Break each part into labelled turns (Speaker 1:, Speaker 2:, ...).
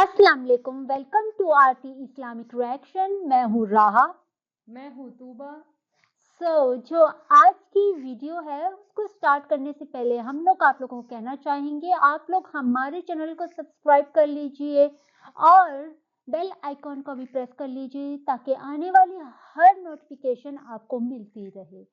Speaker 1: अस्सलाम वालेकुम, welcome to RT Islamic reaction. मैं हूँ राहा।
Speaker 2: मैं हूँ तूबा।
Speaker 1: जो आज की वीडियो है उसको स्टार्ट करने से पहले हम लोग आप लोगों को कहना चाहेंगे, आप लोग हमारे चैनल को सब्सक्राइब कर लीजिए और बेल आइकॉन को भी प्रेस कर लीजिए ताकि आने वाली हर नोटिफिकेशन आपको मिलती रहे।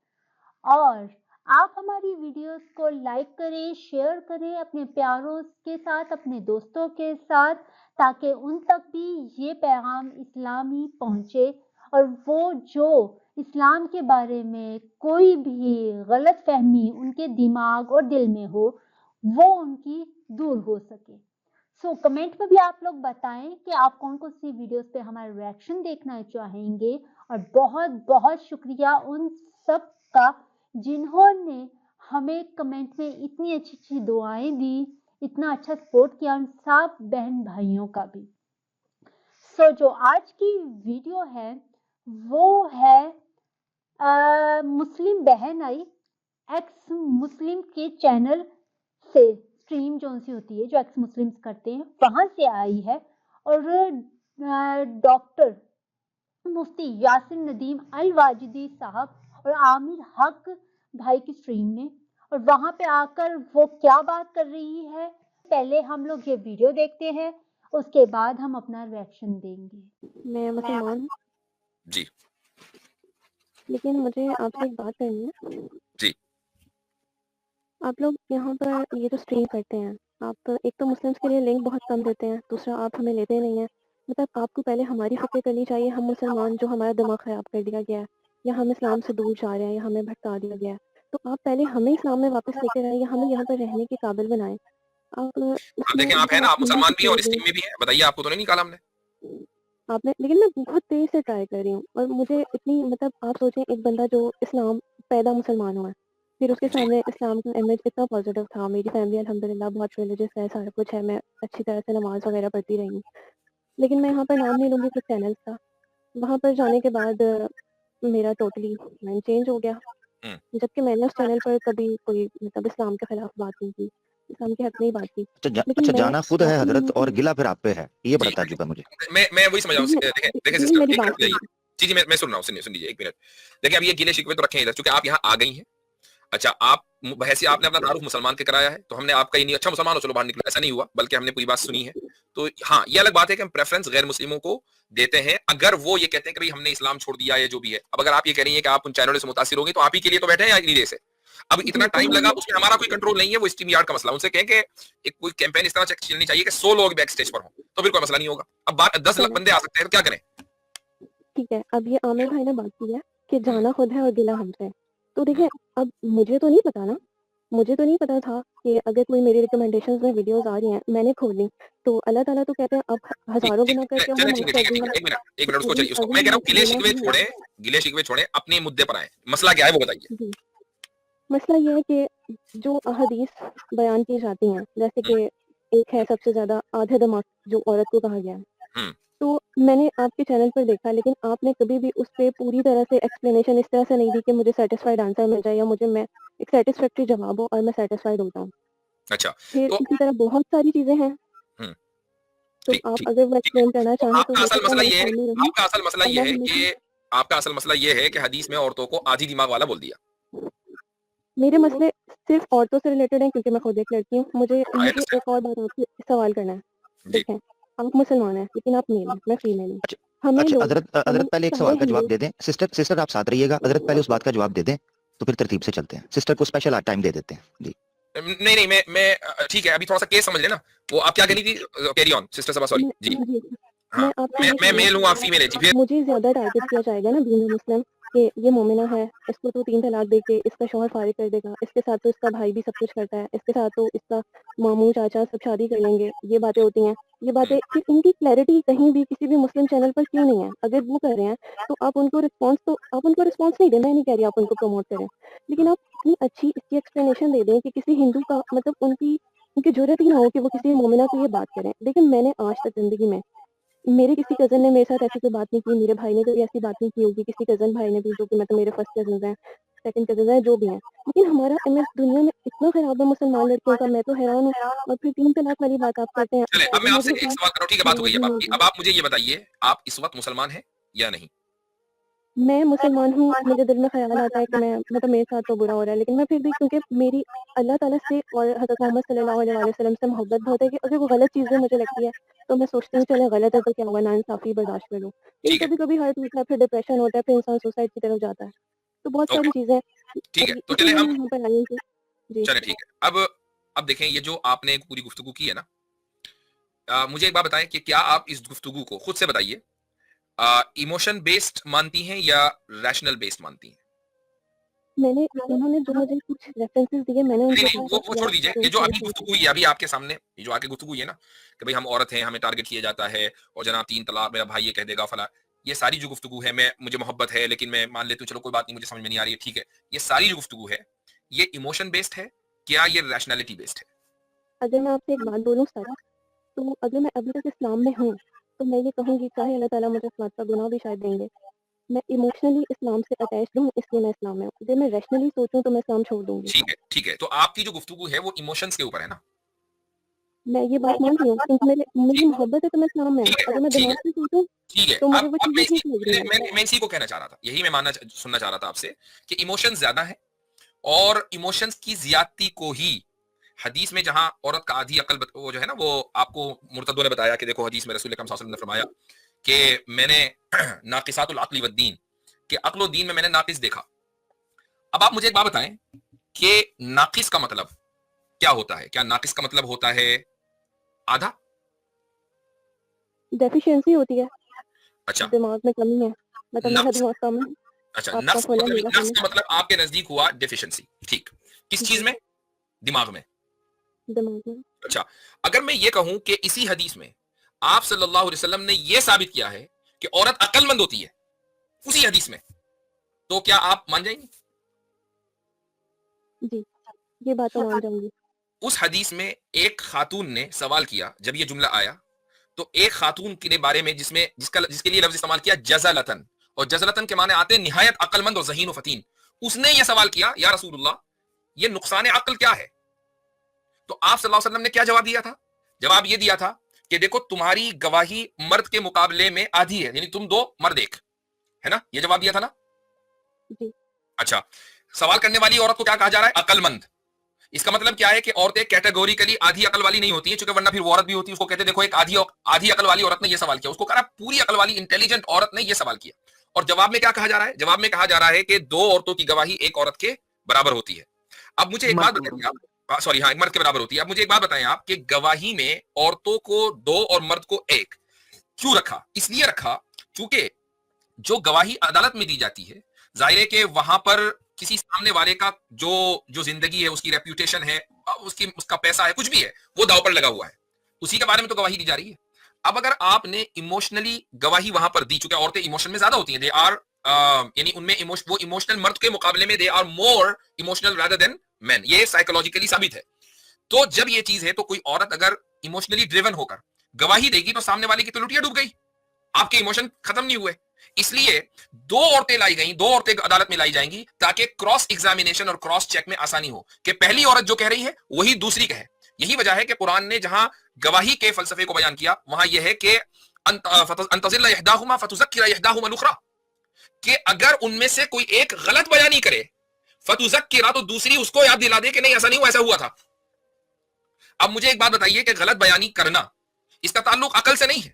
Speaker 1: और आप हमारी वीडियोस को लाइक करें, शेयर करें अपने प्यारों के साथ, अपने दोस्तों के साथ, ताकि उन तक भी ये पैगाम इस्लामी पहुंचे और वो जो इस्लाम के बारे में कोई भी गलत फहमी उनके दिमाग और दिल में हो वो उनकी दूर हो सके। कमेंट में भी आप लोग बताएं कि आप कौन कौन सी वीडियोस पे हमारा रिएक्शन देखना चाहेंगे। और बहुत बहुत शुक्रिया उन सब का जिन्होंने हमें कमेंट में इतनी अच्छी अच्छी दुआएं दी, इतना अच्छा सपोर्ट किया, उन सब बहन भाइयों का भी। जो आज की वीडियो है वो है मुस्लिम बहन आई एक्स मुस्लिम के चैनल से, स्ट्रीम जो सी होती है जो एक्स मुस्लिम्स करते हैं वहां से आई है। और डॉक्टर मुफ्ती यासिर नदीम अल वाजिदी साहब और आमिर हक भाई की स्ट्रीम में, और वहां पे आकर वो क्या बात कर रही है। पहले हम लोग ये वीडियो देखते हैं, उसके बाद हम अपना रिएक्शन देंगे।
Speaker 3: मैं मुसलमान हूँ,
Speaker 4: जी
Speaker 3: लेकिन मुझे आपसे एक बात करनी है।
Speaker 4: जी
Speaker 3: आप लोग यहाँ पर ये जो स्ट्रीम करते हैं, आप एक तो मुस्लिम्स के लिए लिंक बहुत कम देते हैं, दूसरा आप हमें लेते नहीं हैं। मतलब आपको पहले हमारी फ़िक्र करनी चाहिए, हम मुसलमान जो हमारा दिमाग ख़राब कर दिया गया है या हम इस्लाम से दूर जा रहे हैं या हमें भटका दिया गया है। तो आप पहले हमें इस्लाम में वापस लेकर आएँ या हमें यहाँ पर रहने के काबिल बनाएँ। आप
Speaker 4: आप
Speaker 3: उसमें
Speaker 4: देखें, आप है
Speaker 3: जो
Speaker 4: ना, आप
Speaker 3: हिंदी
Speaker 4: मुसलमान
Speaker 3: की
Speaker 4: भी हैं और इस
Speaker 3: चीज़ें
Speaker 4: टीम में भी हैं। बताइए, आपको तो नहीं निकाला हमने।
Speaker 3: आपने, लेकिन मैं बहुत तेज़ से ट्राई कर रही हूँ और मुझे इतनी, मतलब आप सोचें एक बंदा जो इस्लाम पैदा मुसलमान हुआ है, फिर उसके
Speaker 4: जी
Speaker 3: सामने इस्लाम का इमेज इतना पॉजिटिव था, मेरी फैमिली अल्हम्दुलिल्लाह बहुत रिलीजियस है, सारा कुछ है, मैं अच्छी तरह से नमाज़ वगैरह पढ़ती रही हूँ। लेकिन मैं यहाँ पर नाम नहीं लूँगी कुछ चैनल्स का, वहाँ पर जाने के बाद मेरा टोटली माइंड चेंज हो गया।
Speaker 4: हम्म।
Speaker 3: जबकि मैंने उस चैनल पर कभी कोई मतलब इस्लाम के खिलाफ बात नहीं की, इस्लाम के हक में ही बात की। लेकिन
Speaker 5: अच्छा,
Speaker 3: मैं
Speaker 5: जाना खुद है
Speaker 3: चाहती
Speaker 5: हज़रत
Speaker 3: हूँ
Speaker 5: और
Speaker 3: कि
Speaker 5: गिला फिर आप पे है, ये बड़ा
Speaker 4: जी
Speaker 5: ताज्जुब है मुझे।
Speaker 4: मैं वही समझ रहा हूँ।
Speaker 3: देखिए
Speaker 4: देखें देखें
Speaker 3: देखिए
Speaker 4: सिस्टर,
Speaker 3: मेरी
Speaker 4: एक
Speaker 3: बात
Speaker 4: मिनट जाइए।
Speaker 3: सुनिए।
Speaker 4: जी मैं सुन रहा हूँ, सुनिए सुनिए एक मिनट। देखिए, अब ये गिले शिकवे तो रखें इधर, क्योंकि आप यहाँ आ गई हैं। अच्छा, आप बहसी आपने अपना तारुफ मुसलमान के कराया है, तो हमने आपका ही नहीं, अच्छा मुसलमान हो चलो बाहर निकलो, ऐसा नहीं हुआ, बल्कि हमने पूरी बात सुनी है। तो हाँ, ये अलग बात है कि हम प्रेफरेंस गैर मुस्लिमों को देते हैं अगर वो ये कहते हैं कि भाई हमने इस्लाम छोड़ दिया या जो भी है। अब अगर आप ये कह रही हैं कि आप उन चैनलों से मुतासिर होंगे, तो आप ही के लिए तो बैठे हैं या इन्हीं से। अब इतना
Speaker 3: जी, तो
Speaker 4: टाइम
Speaker 3: मैं
Speaker 4: लगा,
Speaker 3: ये
Speaker 4: उसमें हमारा कोई कंट्रोल नहीं है, वो स्ट्रीम यार्ड का मसला। उनसे कहें कि एक कोई कैंपेन इस तरह चलनी चाहिए कि 100 लोग बैक स्टेज पर हों, तो फिर कोई मसला नहीं होगा। अब बात 10 लाख
Speaker 3: चलें,
Speaker 4: बंदे आ सकते हैं, तो क्या करें।
Speaker 3: ठीक है। अब ये आमिर भाई ने बात की है कि
Speaker 4: हम्म,
Speaker 3: जाना खुद है और गिला हमसे है। तो
Speaker 4: हम्म,
Speaker 3: देखिए, अब मुझे तो नहीं पता ना, मुझे तो नहीं पता था कि अगर कोई मेरी रिकमेंडेशंस में वीडियोज़ आ रही हैं, मैंने खोली, तो अल्लाह ताला तो कहते हैं अब
Speaker 4: ठीक
Speaker 3: हज़ारों
Speaker 4: ठीक
Speaker 3: गुना करके
Speaker 4: चले,
Speaker 3: वो माफ़ कर
Speaker 4: ठीक
Speaker 3: दूँगा।
Speaker 4: है, एक मिनट उसको
Speaker 3: लेकिन
Speaker 4: चाहिए, उसको
Speaker 3: अगर
Speaker 4: मैं कह रहा हूँ,
Speaker 3: मैं
Speaker 4: गिले
Speaker 3: गिला
Speaker 4: शिकवे
Speaker 3: जो है,
Speaker 4: छोड़े, गिले शिकवे छोड़े, अपने मुद्दे पर आए। मसला क्या है वो बताइए।
Speaker 3: जी, मसला ये है कि जो अहादीस बयान की जाती हैं, जैसे
Speaker 4: हम्म,
Speaker 3: कि एक है सबसे ज़्यादा आधे दिमाग जो औरत को कहा गया है।
Speaker 4: हम्म,
Speaker 3: तो मैंने आपके चैनल पर देखा, लेकिन आपने कभी भी उस पे पूरी तरह से एक्सप्लेनेशन इस तरह से नहीं दी कि मुझे सैटिस्फाइड आंसर मिल जाए या मुझे मैं एक सैटिस्फैक्टरी जवाब हो और मैं सैटिस्फाइड हो जाऊँ।
Speaker 4: अच्छा,
Speaker 3: फिर
Speaker 4: तो
Speaker 3: इसी तरह बहुत सारी चीज़ें हैं,
Speaker 4: हम्म,
Speaker 3: तो
Speaker 4: ठीक
Speaker 3: आप
Speaker 4: ठीक
Speaker 3: अगर वो
Speaker 4: ठीक है।
Speaker 3: एक्सप्लेन करना
Speaker 4: तो
Speaker 3: चाहें तो
Speaker 4: आपका
Speaker 3: हो
Speaker 4: असल
Speaker 3: सकता है
Speaker 4: मसला
Speaker 3: मैं
Speaker 4: ये है,
Speaker 3: सामने रहूँ
Speaker 4: आपका असल मसला
Speaker 3: और
Speaker 4: ये
Speaker 3: मैं
Speaker 4: है
Speaker 3: हमेशा।
Speaker 4: कि आपका असल मसला ये है कि हदीस में औरतों को आधी दिमाग वाला बोल दिया।
Speaker 3: मेरे मसले सिर्फ़ औरतों से रिलेटेड हैं क्योंकि मैं खुद एक लड़की हूँ। मुझे
Speaker 4: आई
Speaker 3: मुझे
Speaker 4: अंडरस्टैंड।
Speaker 3: एक और बात आपसे सवाल करना है,
Speaker 4: जी
Speaker 3: ठीक है? आप मुसलमान हैं, लेकिन आप मेल हैं, मैं फीमेल हूँ।
Speaker 5: अच्छा
Speaker 3: हमें
Speaker 5: अच्छा,
Speaker 3: लोग हमें
Speaker 5: हज़रत पहले एक
Speaker 3: सारे
Speaker 5: सवाल का जवाब
Speaker 3: हिंदू।
Speaker 5: दे दें। सिस्टर सिस्टर आप साथ रहिएगा, हज़रत पहले उस बात का जवाब दे दें, तो फिर तरतीब से चलते हैं। सिस्टर को स्पेशल आज टाइम दे देते हैं। जी,
Speaker 4: नहीं नहीं, मैं ठीक है, अभी थोड़ा सा केस समझ लेना। वो आप क्या कहनी थी, carry on sister Saba, sorry
Speaker 3: मैं
Speaker 4: जी।
Speaker 3: जी,
Speaker 4: हाँ,
Speaker 3: मैं आपसे
Speaker 4: मैं
Speaker 3: ये
Speaker 4: मैं
Speaker 3: कह रही हूँ
Speaker 4: मेल हूँ, आप फीमेल है जी,
Speaker 3: कि
Speaker 4: फिर।
Speaker 3: मुझे ज़्यादा टारगेट किया जाएगा ना बीइंग अ मुस्लिम, कि ये मोमिना है, इसको तो 3 तलाक दे के इसका शौहर फारिग कर देगा, इसके साथ तो इसका भाई भी सब कुछ करता है, इसके साथ तो इसका मामू, चाचा सब शादी कर लेंगे, ये बातें होती हैं। ये बातें फिर इनकी क्लैरिटी कहीं भी किसी भी मुस्लिम चैनल पर क्यों नहीं है? अगर वो कर रहे हैं, तो आप उनको रिस्पॉन्स नहीं दें, मैं नहीं कह रही आप उनको प्रमोट करें। लेकिन आप इतनी अच्छी इसकी एक्सप्लेनेशन दे दें कि किसी हिंदू का मतलब उनकी उनकी ज़रूरत ही ना हो कि वो किसी मोमिना को ये बात करें। लेकिन मैंने आज तक ज़िंदगी में मेरे किसी कज़न ने मेरे साथ ऐसी कोई बात नहीं की, मेरे भाई ने कभी ऐसी बात नहीं की होगी, किसी कज़न भाई ने भी, जो कि मतलब मेरे फर्स्ट कज़िन्स हैं, सेकंड कज़िन्स हैं, जो भी हैं। लेकिन हमारा इमेज दुनिया में इतना खराब है मुसलमान लड़कियों का, मैं तो हैरान हूँ। और फिर 3 तलाक वाली बात आप करते हैं,
Speaker 4: चले, अब मैं आपसे
Speaker 3: मतलब
Speaker 4: एक सवाल कर रहा हूँ, ठीक है, बात हो गई है
Speaker 3: नहीं
Speaker 4: अब आपकी।
Speaker 3: होगी।
Speaker 4: अब आप मुझे ये बताइए, आप इस वक़्त मुसलमान हैं या नहीं?
Speaker 3: मैं मुसलमान हूँ, मुझे दिल में ख़्याल आता है कि मैं मतलब मेरे साथ तो बुरा हो रहा है, लेकिन मैं फिर भी, क्योंकि मेरी अल्लाह ताला से और हज़रत मोहम्मद सल्लल्लाहु अलैहि वसल्लम से मोहब्बत बहुत है, कि अगर वो गलत चीज़ें मुझे लगती है, तो मैं सोचती हूँ चलो गलत है तो क्या हुआ, नाइंसाफ़ी बर्दाश्त कर लूँ। लेकिन
Speaker 4: ठीक है,
Speaker 3: कभी-कभी हर्ट होता है, फिर डिप्रेशन होता है, फिर इंसान सुसाइड की तरफ जाता है। तो बहुत
Speaker 4: ओके,
Speaker 3: सारी चीज़ें हैं,
Speaker 4: ठीक है।
Speaker 3: अब
Speaker 4: तो चलें
Speaker 3: इसीलिए
Speaker 4: हम
Speaker 3: मैं यहाँ पर आई हूँ कि जी।
Speaker 4: चलें ठीक है। अब देखें, ये जो आपने एक पूरी गुफ्तगू की है ना, मुझे एक बात बताएँ कि क्या आप इस गुफ्तगू को खुद से बताइए, इमोशन बेस्ड मानती हैं या रैशनल बेस्ड मानती हैं?
Speaker 3: मैंने उन्होंने जो मुझे कुछ रेफरेंसेस दिए, मैंने
Speaker 4: नहीं,
Speaker 3: उनके
Speaker 4: नहीं,
Speaker 3: ऊपर
Speaker 4: वो छोड़ दीजिए।
Speaker 3: रिएक्ट
Speaker 4: ये जो
Speaker 3: किया
Speaker 4: अभी
Speaker 3: सही
Speaker 4: गुफ्तगू
Speaker 3: से।
Speaker 4: हुई है, अभी आपके सामने, ये जो आगे गुफ्तगू हुई है ना, कि भई हम औरत हैं, हमें टारगेट किया जाता है और जनाब 3 तलाक, मेरा भाई ये कह देगा फलाँ। ये सारी जो गुफ्तगू है, मुझे मोहब्बत है, लेकिन मैं मान लेती हूँ चलो कोई बात नहीं, मुझे समझ में नहीं आ रही है, ठीक है। ये सारी जो गुफ्तगू है, ये इमोशन बेस्ड है, क्या ये रैशनैलिटी बेस्ड है?
Speaker 3: अगर मैं आपसे एक बात बोलूँ सच, तो अगर मैं अभी तक इस्लाम में हूँ, तो मैं ये कहूँगी, चाहे अल्लाह ताला मुझे इस बात का गुनाह भी शायद देंगे, मैं इमोशनली इस्लाम से अटैच्ड हूँ, इसलिए मैं इस्लाम में हूँ। अगर मैं रैशनली सोचूँ तो मैं इस्लाम छोड़ दूँगी।
Speaker 4: ठीक है, ठीक है। तो आपकी जो गुफ्तगू है, वो इमोशंस के ऊपर है ना?
Speaker 3: मैं ये बात मान रही हूँ, क्योंकि मुझे
Speaker 4: ठीक
Speaker 3: मोहब्बत है तो मैं इस्लाम में हूँ।
Speaker 4: ठीक है,
Speaker 3: अगर मैं
Speaker 4: ठीक है,
Speaker 3: दिमाग से सोचूँ,
Speaker 4: ठीक है।
Speaker 3: तो मुझे वो
Speaker 4: अब मैं
Speaker 3: चीज़ें
Speaker 4: इसी
Speaker 3: ठीक लग रही हैं।
Speaker 4: मैं इसी को कहना चाह रहा था। यही मैं सुनना चाह रहा था आपसे कि इमोशंस ज़्यादा हैं और इमोशंस की ज़्यादती को ही हदीस में, जहां औरत का आधी अकल वो जो है ना, वो आपको मुर्तदों ने बताया कि देखो हदीस में रसूल अकरम सल्लल्लाहु अलैहि वसल्लम ने फरमाया कि मैंने नाकिसातुल अक्ल व दीन, कि अक्ल और दीन में मैंने नाकिस देखा। अब आप मुझे एक बात बताएं कि नाकिस का मतलब क्या होता है? क्या नाकिस का मतलब होता है आधा?
Speaker 3: डेफिशिएंसी होती है,
Speaker 4: अच्छा,
Speaker 3: दिमाग में कमी है, मतलब मेरा
Speaker 4: नक्स,
Speaker 3: दिमाग कम है,
Speaker 4: अच्छा,
Speaker 3: आपका फुल है, मेरा फुल
Speaker 4: नक्स
Speaker 3: है।
Speaker 4: का मतलब आपके नजदीक हुआ डेफिशिएंसी, ठीक। किस चीज
Speaker 3: जी,
Speaker 4: में? दिमाग में।
Speaker 3: दिमाग में।
Speaker 4: अच्छा, अगर मैं ये कहूं कि इसी हदीस में आप सल्लल्लाहु अलैहि वसल्लम ने यह साबित किया है कि औरत अक्लमंद होती है, उसी हदीस में, तो क्या आप मान जाएंगे?
Speaker 3: जी, ये बात तो मान जाऊँगी।
Speaker 4: उस हदीस में एक खातून ने सवाल किया, जब ये जुमला आया, तो एक खातून के बारे में जिसके लिए लफ्ज इस्तेमाल किया जज़लतन, और जज़लतन के माने आते हैं निहायत अक्लमंद और ज़हीन और फतीन। उसने यह सवाल किया, या रसूलुल्लाह, ये नुकसान अक्ल क्या है? तो आप सल्लल्लाहु अलैहि वसल्लम ने क्या जवाब दिया था? जवाब ये दिया था कि देखो, तुम्हारी गवाही मर्द के मुकाबले में आधी है, यानी तुम दो, मर्द एक, है ना? ये जवाब दिया था ना?
Speaker 3: जी,
Speaker 4: अच्छा, सवाल करने वाली औरत को क्या कहा जा रहा है? अकलमंद। इसका मतलब क्या है कि औरतें कैटेगोरिकली आधी अकल वाली नहीं होती है, क्योंकि वरना फिर वो औरत भी होती है, उसको कहते देखो एक आधी अकल वाली औरत ने यह सवाल किया, उसको कहा पूरी अकल वाली इंटेलिजेंट औरत ने यह सवाल किया। और जवाब में क्या कहा जा रहा है? जवाब में कहा जा रहा है कि दो औरतों की गवाही एक औरत के बराबर होती है। अब मुझे एक बात बताइए आप, सॉरी हाँ, एक मर्द के बराबर होती है। अब मुझे एक बात बताएं आप कि गवाही में औरतों को दो और मर्द को एक क्यों रखा? इसलिए रखा क्योंकि जो गवाही अदालत में दी जाती है, जाहिर है कि वहां पर किसी सामने वाले का जो जो जिंदगी है, उसकी रेप्यूटेशन है, उसका पैसा है, कुछ भी है, वो दांव पर लगा हुआ है, उसी के बारे में तो गवाही दी जा रही है। अब अगर आपने इमोशनली गवाही वहां पर दी, चूंकि औरतें इमोशन में ज्यादा होती हैं, दे आर यानी उनमें वो इमोशनल मर्द के मुकाबले में they are more emotional rather than man, ये साइकोलॉजिकली साबित है। तो जब ये चीज है, तो कोई औरत अगर इमोशनली ड्रिवन होकर गवाही देगी, तो सामने वाले की तो लुटिया डूब गई, आपके इमोशन खत्म नहीं हुए। इसलिए दो औरतें लाई गई, दो औरतें अदालत में लाई जाएंगी, ताकि क्रॉस एग्जामिनेशन और क्रॉस चेक में आसानी हो कि पहली औरत जो कह रही है वही दूसरी कहे। यही वजह है कि कुरान ने जहां गवाही के फलसफे को बयान किया, वहां यह है कि अंतज़िल्ला इहदाहुमा फतुज़क्किरा इहदाहुमा अल-उख़रा, कि अगर उनमें से कोई एक गलत बयानी करे, फतुज़क्किरा, तो दूसरी उसको याद दिला दे कि नहीं ऐसा नहीं हुआ, ऐसा हुआ था। अब मुझे एक बात बताइए कि गलत बयानी करना, इसका ताल्लुक अकल से नहीं है,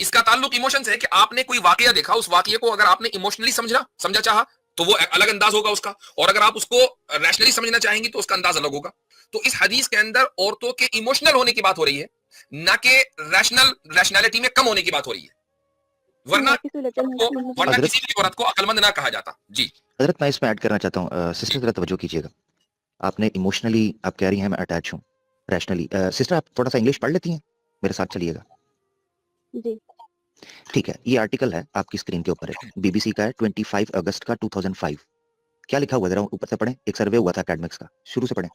Speaker 4: इसका ताल्लुक इमोशन से है। कि आपने कोई वाकया देखा, उस वाकये को अगर आपने इमोशनली समझा चाहा, तो वो अलग अंदाज होगा उसका, और अगर आप उसको रैशनली समझना चाहेंगी तो उसका अंदाज अलग होगा। तो इस हदीस के अंदर औरतों के इमोशनल होने की बात हो रही है, ना कि रैशनैलिटी में कम होने की बात हो रही है, वरना
Speaker 5: हजरत
Speaker 4: किसी भी औरत को अकलमंद ना कहा जाता। जी
Speaker 5: हजरत मैं इसमें ऐड करना चाहता हूँ, सिस्टर जरा तवज्जो कीजिएगा। आपने इमोशनली आप कह रही हैं मैं अटैच हूँ, रैशनली सिस्टर आप थोड़ा सा इंग्लिश पढ़ लेती हैं, मेरे साथ चलिएगा।
Speaker 3: जी,
Speaker 5: ठीक है, ये आर्टिकल है आपकी स्क्रीन के ऊपर, है बीबीसी का है, 25 अगस्त का 2005। क्या लिखा हुआ, जरा ऊपर से पढ़ें, एक सर्वे हुआ था एकेडमिक्स का, शुरू से पढ़ें।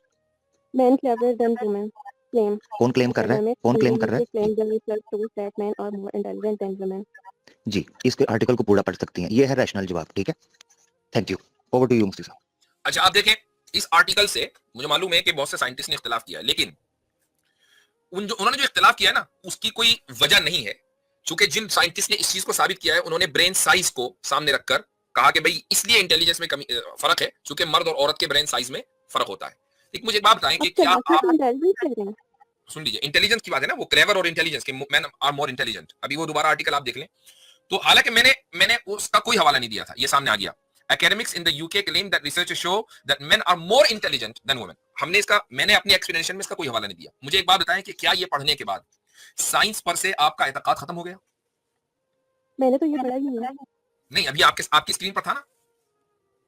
Speaker 3: Man clever than women. claim
Speaker 5: कौन क्लेम कर रहा है?
Speaker 3: academics
Speaker 5: कौन
Speaker 3: in
Speaker 5: क्लेम
Speaker 3: the
Speaker 5: कर रहा
Speaker 3: UK
Speaker 5: है?
Speaker 3: claim the research shows that men are more intelligent than women.
Speaker 5: जी, इसके आर्टिकल को पूरा पढ़ सकती हैं। ये है रैशनल जवाब, ठीक है? Thank you. Over to you मुफ्ती साहब।
Speaker 4: अच्छा, आप देखें इस आर्टिकल से मुझे मालूम है कि बहुत से साइंटिस्ट ने इख्तिलाफ किया है, लेकिन उन्होंने जो इख्तिलाफ किया है ना, उसकी कोई वजह नहीं है। चूंकि जिन साइंटिस्ट ने इस चीज को साबित किया है, उन्होंने ब्रेन साइज को सामने रखकर कहा कि भाई इसलिए इंटेलिजेंस में कमी फर्क है, चूंकि मर्द और औरत के ब्रेन साइज में फर्क होता है। एक मुझे एक बात बताएं कि
Speaker 3: अच्छा,
Speaker 4: क्या
Speaker 3: डॉक्टर
Speaker 4: आप
Speaker 3: तो इंटेलिजेंट कह रहे हैं?
Speaker 4: सुन लीजिए, इंटेलिजेंस की बात है ना, वो क्लेवर और इंटेलिजेंस के मैन आर मोर इंटेलिजेंट। अभी वो दोबारा आर्टिकल आप देख लें। तो हालांकि मैंने उसका कोई हवाला नहीं दिया था, ये सामने आ गया। Academics in the UK claim that researchers show that men are more intelligent than women. मैंने अपनी एक्सप्लेनेशन में इसका कोई हवाला नहीं दिया। मुझे एक बात बताएं कि क्या ये पढ़ने के बाद साइंस पर से आपका एतकाद खत्म हो गया?
Speaker 3: मैंने तो ये पढ़ा ही नहीं है।
Speaker 4: नहीं, अभी आपकी स्क्रीन पर था ना।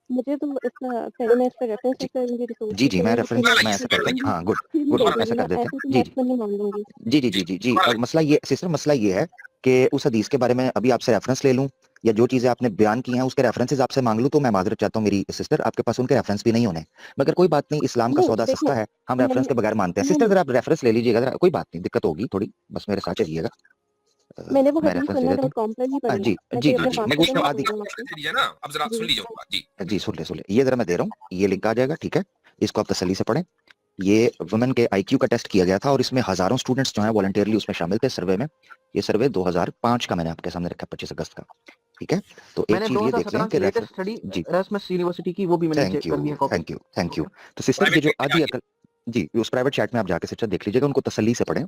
Speaker 3: मुझे तो इसका पहले मैं इस पे रेफरेंस चेक करूंगी रिसोर्स
Speaker 5: जी, मैं ऐसा कर देता हूँ। हाँ, गुड, हम ऐसा कर देते हैं। जी,
Speaker 3: मैं नहीं मान लूंगी।
Speaker 5: जी। मसला ये है कि उस हदीस के बारे में अभी आपसे रेफरेंस ले लूं या जो चीजें आपने बयान की हैं उसके रेफरेंसेस आपसे मांग लूं, तो मैं माजरत चाहता हूं मेरी सिस्टर, आपके पास उनके रेफरेंस भी नहीं होने। मगर कोई बात नहीं, इस्लाम का सौदा सस्ता है, हम रेफरेंस के बगैर मानते हैं। सिस्टर, जरा आप रेफरेंस ले लीजिएगा, जरा कोई बात नहीं, दिक्कत होगी थोड़ी, बस मेरे साथ चलिएगा।
Speaker 3: मैंने वो
Speaker 5: मैं
Speaker 3: हदीस
Speaker 5: रेफरेंस ले लेता हूँ।
Speaker 3: sunnah.com पर ही पढ़ी
Speaker 5: जी,
Speaker 3: है।
Speaker 5: जी,
Speaker 3: मैं
Speaker 5: जी,
Speaker 3: कोई
Speaker 5: मैं
Speaker 3: अपने
Speaker 5: उसमें
Speaker 3: पास
Speaker 5: आदि
Speaker 3: नहीं दूंगा
Speaker 4: लीजिए ना, अब जरा सुन लीजिए बात। जी
Speaker 5: सुन ले, ये जरा मैं दे रहा हूँ, ये लिंक आ जाएगा, ठीक है? इसको आप तसल्ली से पढ़ें। ये वुमेन के IQ का टेस्ट किया गया था और इसमें हजारों स्टूडेंट्स जो हैं वॉलंटियरली उसमें शामिल थे सर्वे में। ये सर्वे 2005 का मैंने आपके सामने रखा, 25 अगस्त का, ठीक है? तो एक
Speaker 6: मैंने
Speaker 5: चीज ये देख लें
Speaker 6: 2017
Speaker 5: कि
Speaker 6: की लेटेस्ट स्टडी
Speaker 5: जी,
Speaker 6: एरasmus यूनिवर्सिटी की, वो भी मैंने चेक कर ली है कॉपी।
Speaker 5: Thank you. तो सिस्टर की जो आधी अकल, जी, उस प्राइवेट चैट में आप जाके सिस्टर देख लीजिएगा, उनको तसल्ली से पढ़ें।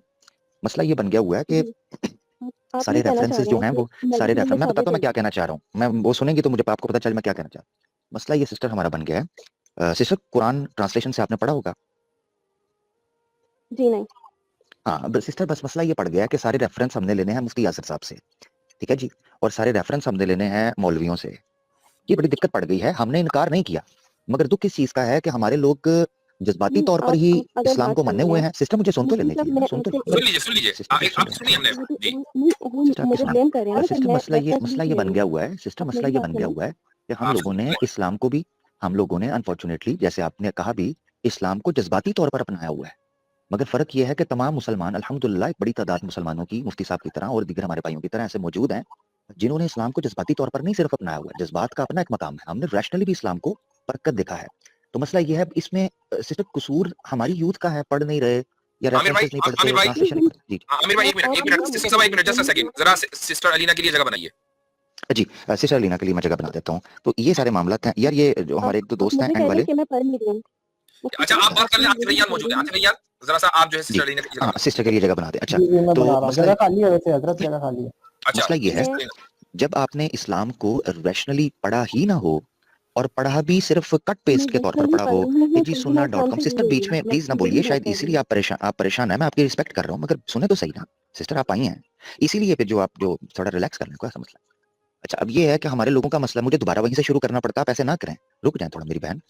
Speaker 5: मसला ये बन गया हुआ है कि
Speaker 3: आप
Speaker 5: सारे
Speaker 3: ये कहना चाह
Speaker 5: रेफरेंसेस
Speaker 3: रहे
Speaker 5: जो
Speaker 3: हैं
Speaker 5: हैं
Speaker 3: कि
Speaker 5: वो सारे
Speaker 3: मल्टीपल
Speaker 5: रेफरेंस, मैं बताता हूँ मैं क्या
Speaker 3: शादी
Speaker 5: कहना चाह रहा हूँ, मैं वो सुनेंगी तो मुझे आपको पता चल मैं क्या कहना चाह रहा हूँ। मसला ये सिस्टर हमारा बन गया है, सिस्टर कुरान ट्रांसलेशन से आपने पढ़ा होगा?
Speaker 3: जी नहीं।
Speaker 5: हाँ सिस्टर, बस मसला ये पड़ गया है कि सारे रेफरेंस हमने लेने हैं मुफ्ती यासिर साहब से, ठीक है जी, और सारे रेफरेंस हमने लेने हैं मौलवियों से। ये बड़ी दिक्कत पड़ गई है। हमने इनकार नहीं किया, मगर दुख इस चीज का है कि हमारे लोग जज्बाती तौर पर ही इस्लाम को मानने हुए हैं। सिस्टर मुझे सुन तो लेने दीजिए, सुन लीजिए
Speaker 4: आप सुनिए हमने जी।
Speaker 3: मुझे ब्लेम कर रहे हैं ना,
Speaker 5: सिस्टर मसला ये बन गया हुआ है, सिस्टर मसला ये बन गया हुआ है कि हम लोगों ने इस्लाम को भी, हम लोगों ने अनफॉर्चुनेटली जैसे आपने कहा भी इस्लाम को जज्बाती तौर पर अपनाया हुआ है। मगर फर्क यह है कि तमाम मुसलमान अल्हम्दुलिल्लाह, एक बड़ी तादाद मुसलमानों की मुफ्ती साहब की तरह और दीगर हमारे भाइयों की तरह ऐसे मौजूद हैं जिन्होंने इस्लाम को जज्बाती तौर पर नहीं सिर्फ अपनाया हुआ है, जज्बात का अपना एक मकाम है, हमने रैशनली भी इस्लाम को परखकर देखा है। तो मसला ये है इसमें सिर्फ कसूर हमारी यूथ का है, पढ़ नहीं रहे या रेफरेंसेस नहीं पढ़ते, ट्रांसलेशन नहीं पढ़ते। जी
Speaker 4: आमिर भाई, एक मिनट जस्ट अ सेकंड, जरा सिस्टर अलीना के लिए जगह बनाइए।
Speaker 5: जी, सिस्टर अलीना के लिए मैं जगह बना देता हूँ। तो ये सारे मामला हैं यार, ये जो हमारे एक दो दोस्त हैं एंड वाले।
Speaker 3: मैं पढ़ नहीं रही हूँ।
Speaker 4: अच्छा, आप बात कर लें, आतिफ रैयान मौजूद है। आतिफ रैयान, जरा सा आप जो है सिस्टर अलीना की जगह,
Speaker 5: सिस्टर के लिए जगह बना दे। अच्छा,
Speaker 7: तो मसला खाली है वैसे हजरत, जगह खाली है।
Speaker 4: अच्छा,
Speaker 5: मसला ये है जब आपने इस्लाम को रैशनली पढ़ा ही ना हो और पढ़ा भी सिर्फ कट पेस्ट के तौर पर पढ़ा हो कि जी sunnah.com। सिस्टर बीच में प्लीज ना बोलिए, शायद इसीलिए आप परेशान है। मैं आपकी रिस्पेक्ट कर रहा हूँ, मगर सुने तो सही ना सिस्टर, आप आई हैं इसीलिए फिर जो आप जो थोड़ा रिलैक्स करने को ऐसा मसला। अच्छा, अब ये है कि हमारे लोगों का मसला, मुझे दोबारा वहीं से शुरू करना पड़ता, आप ऐसे ना करें, रुक जाएं थोड़ा मेरी बहन।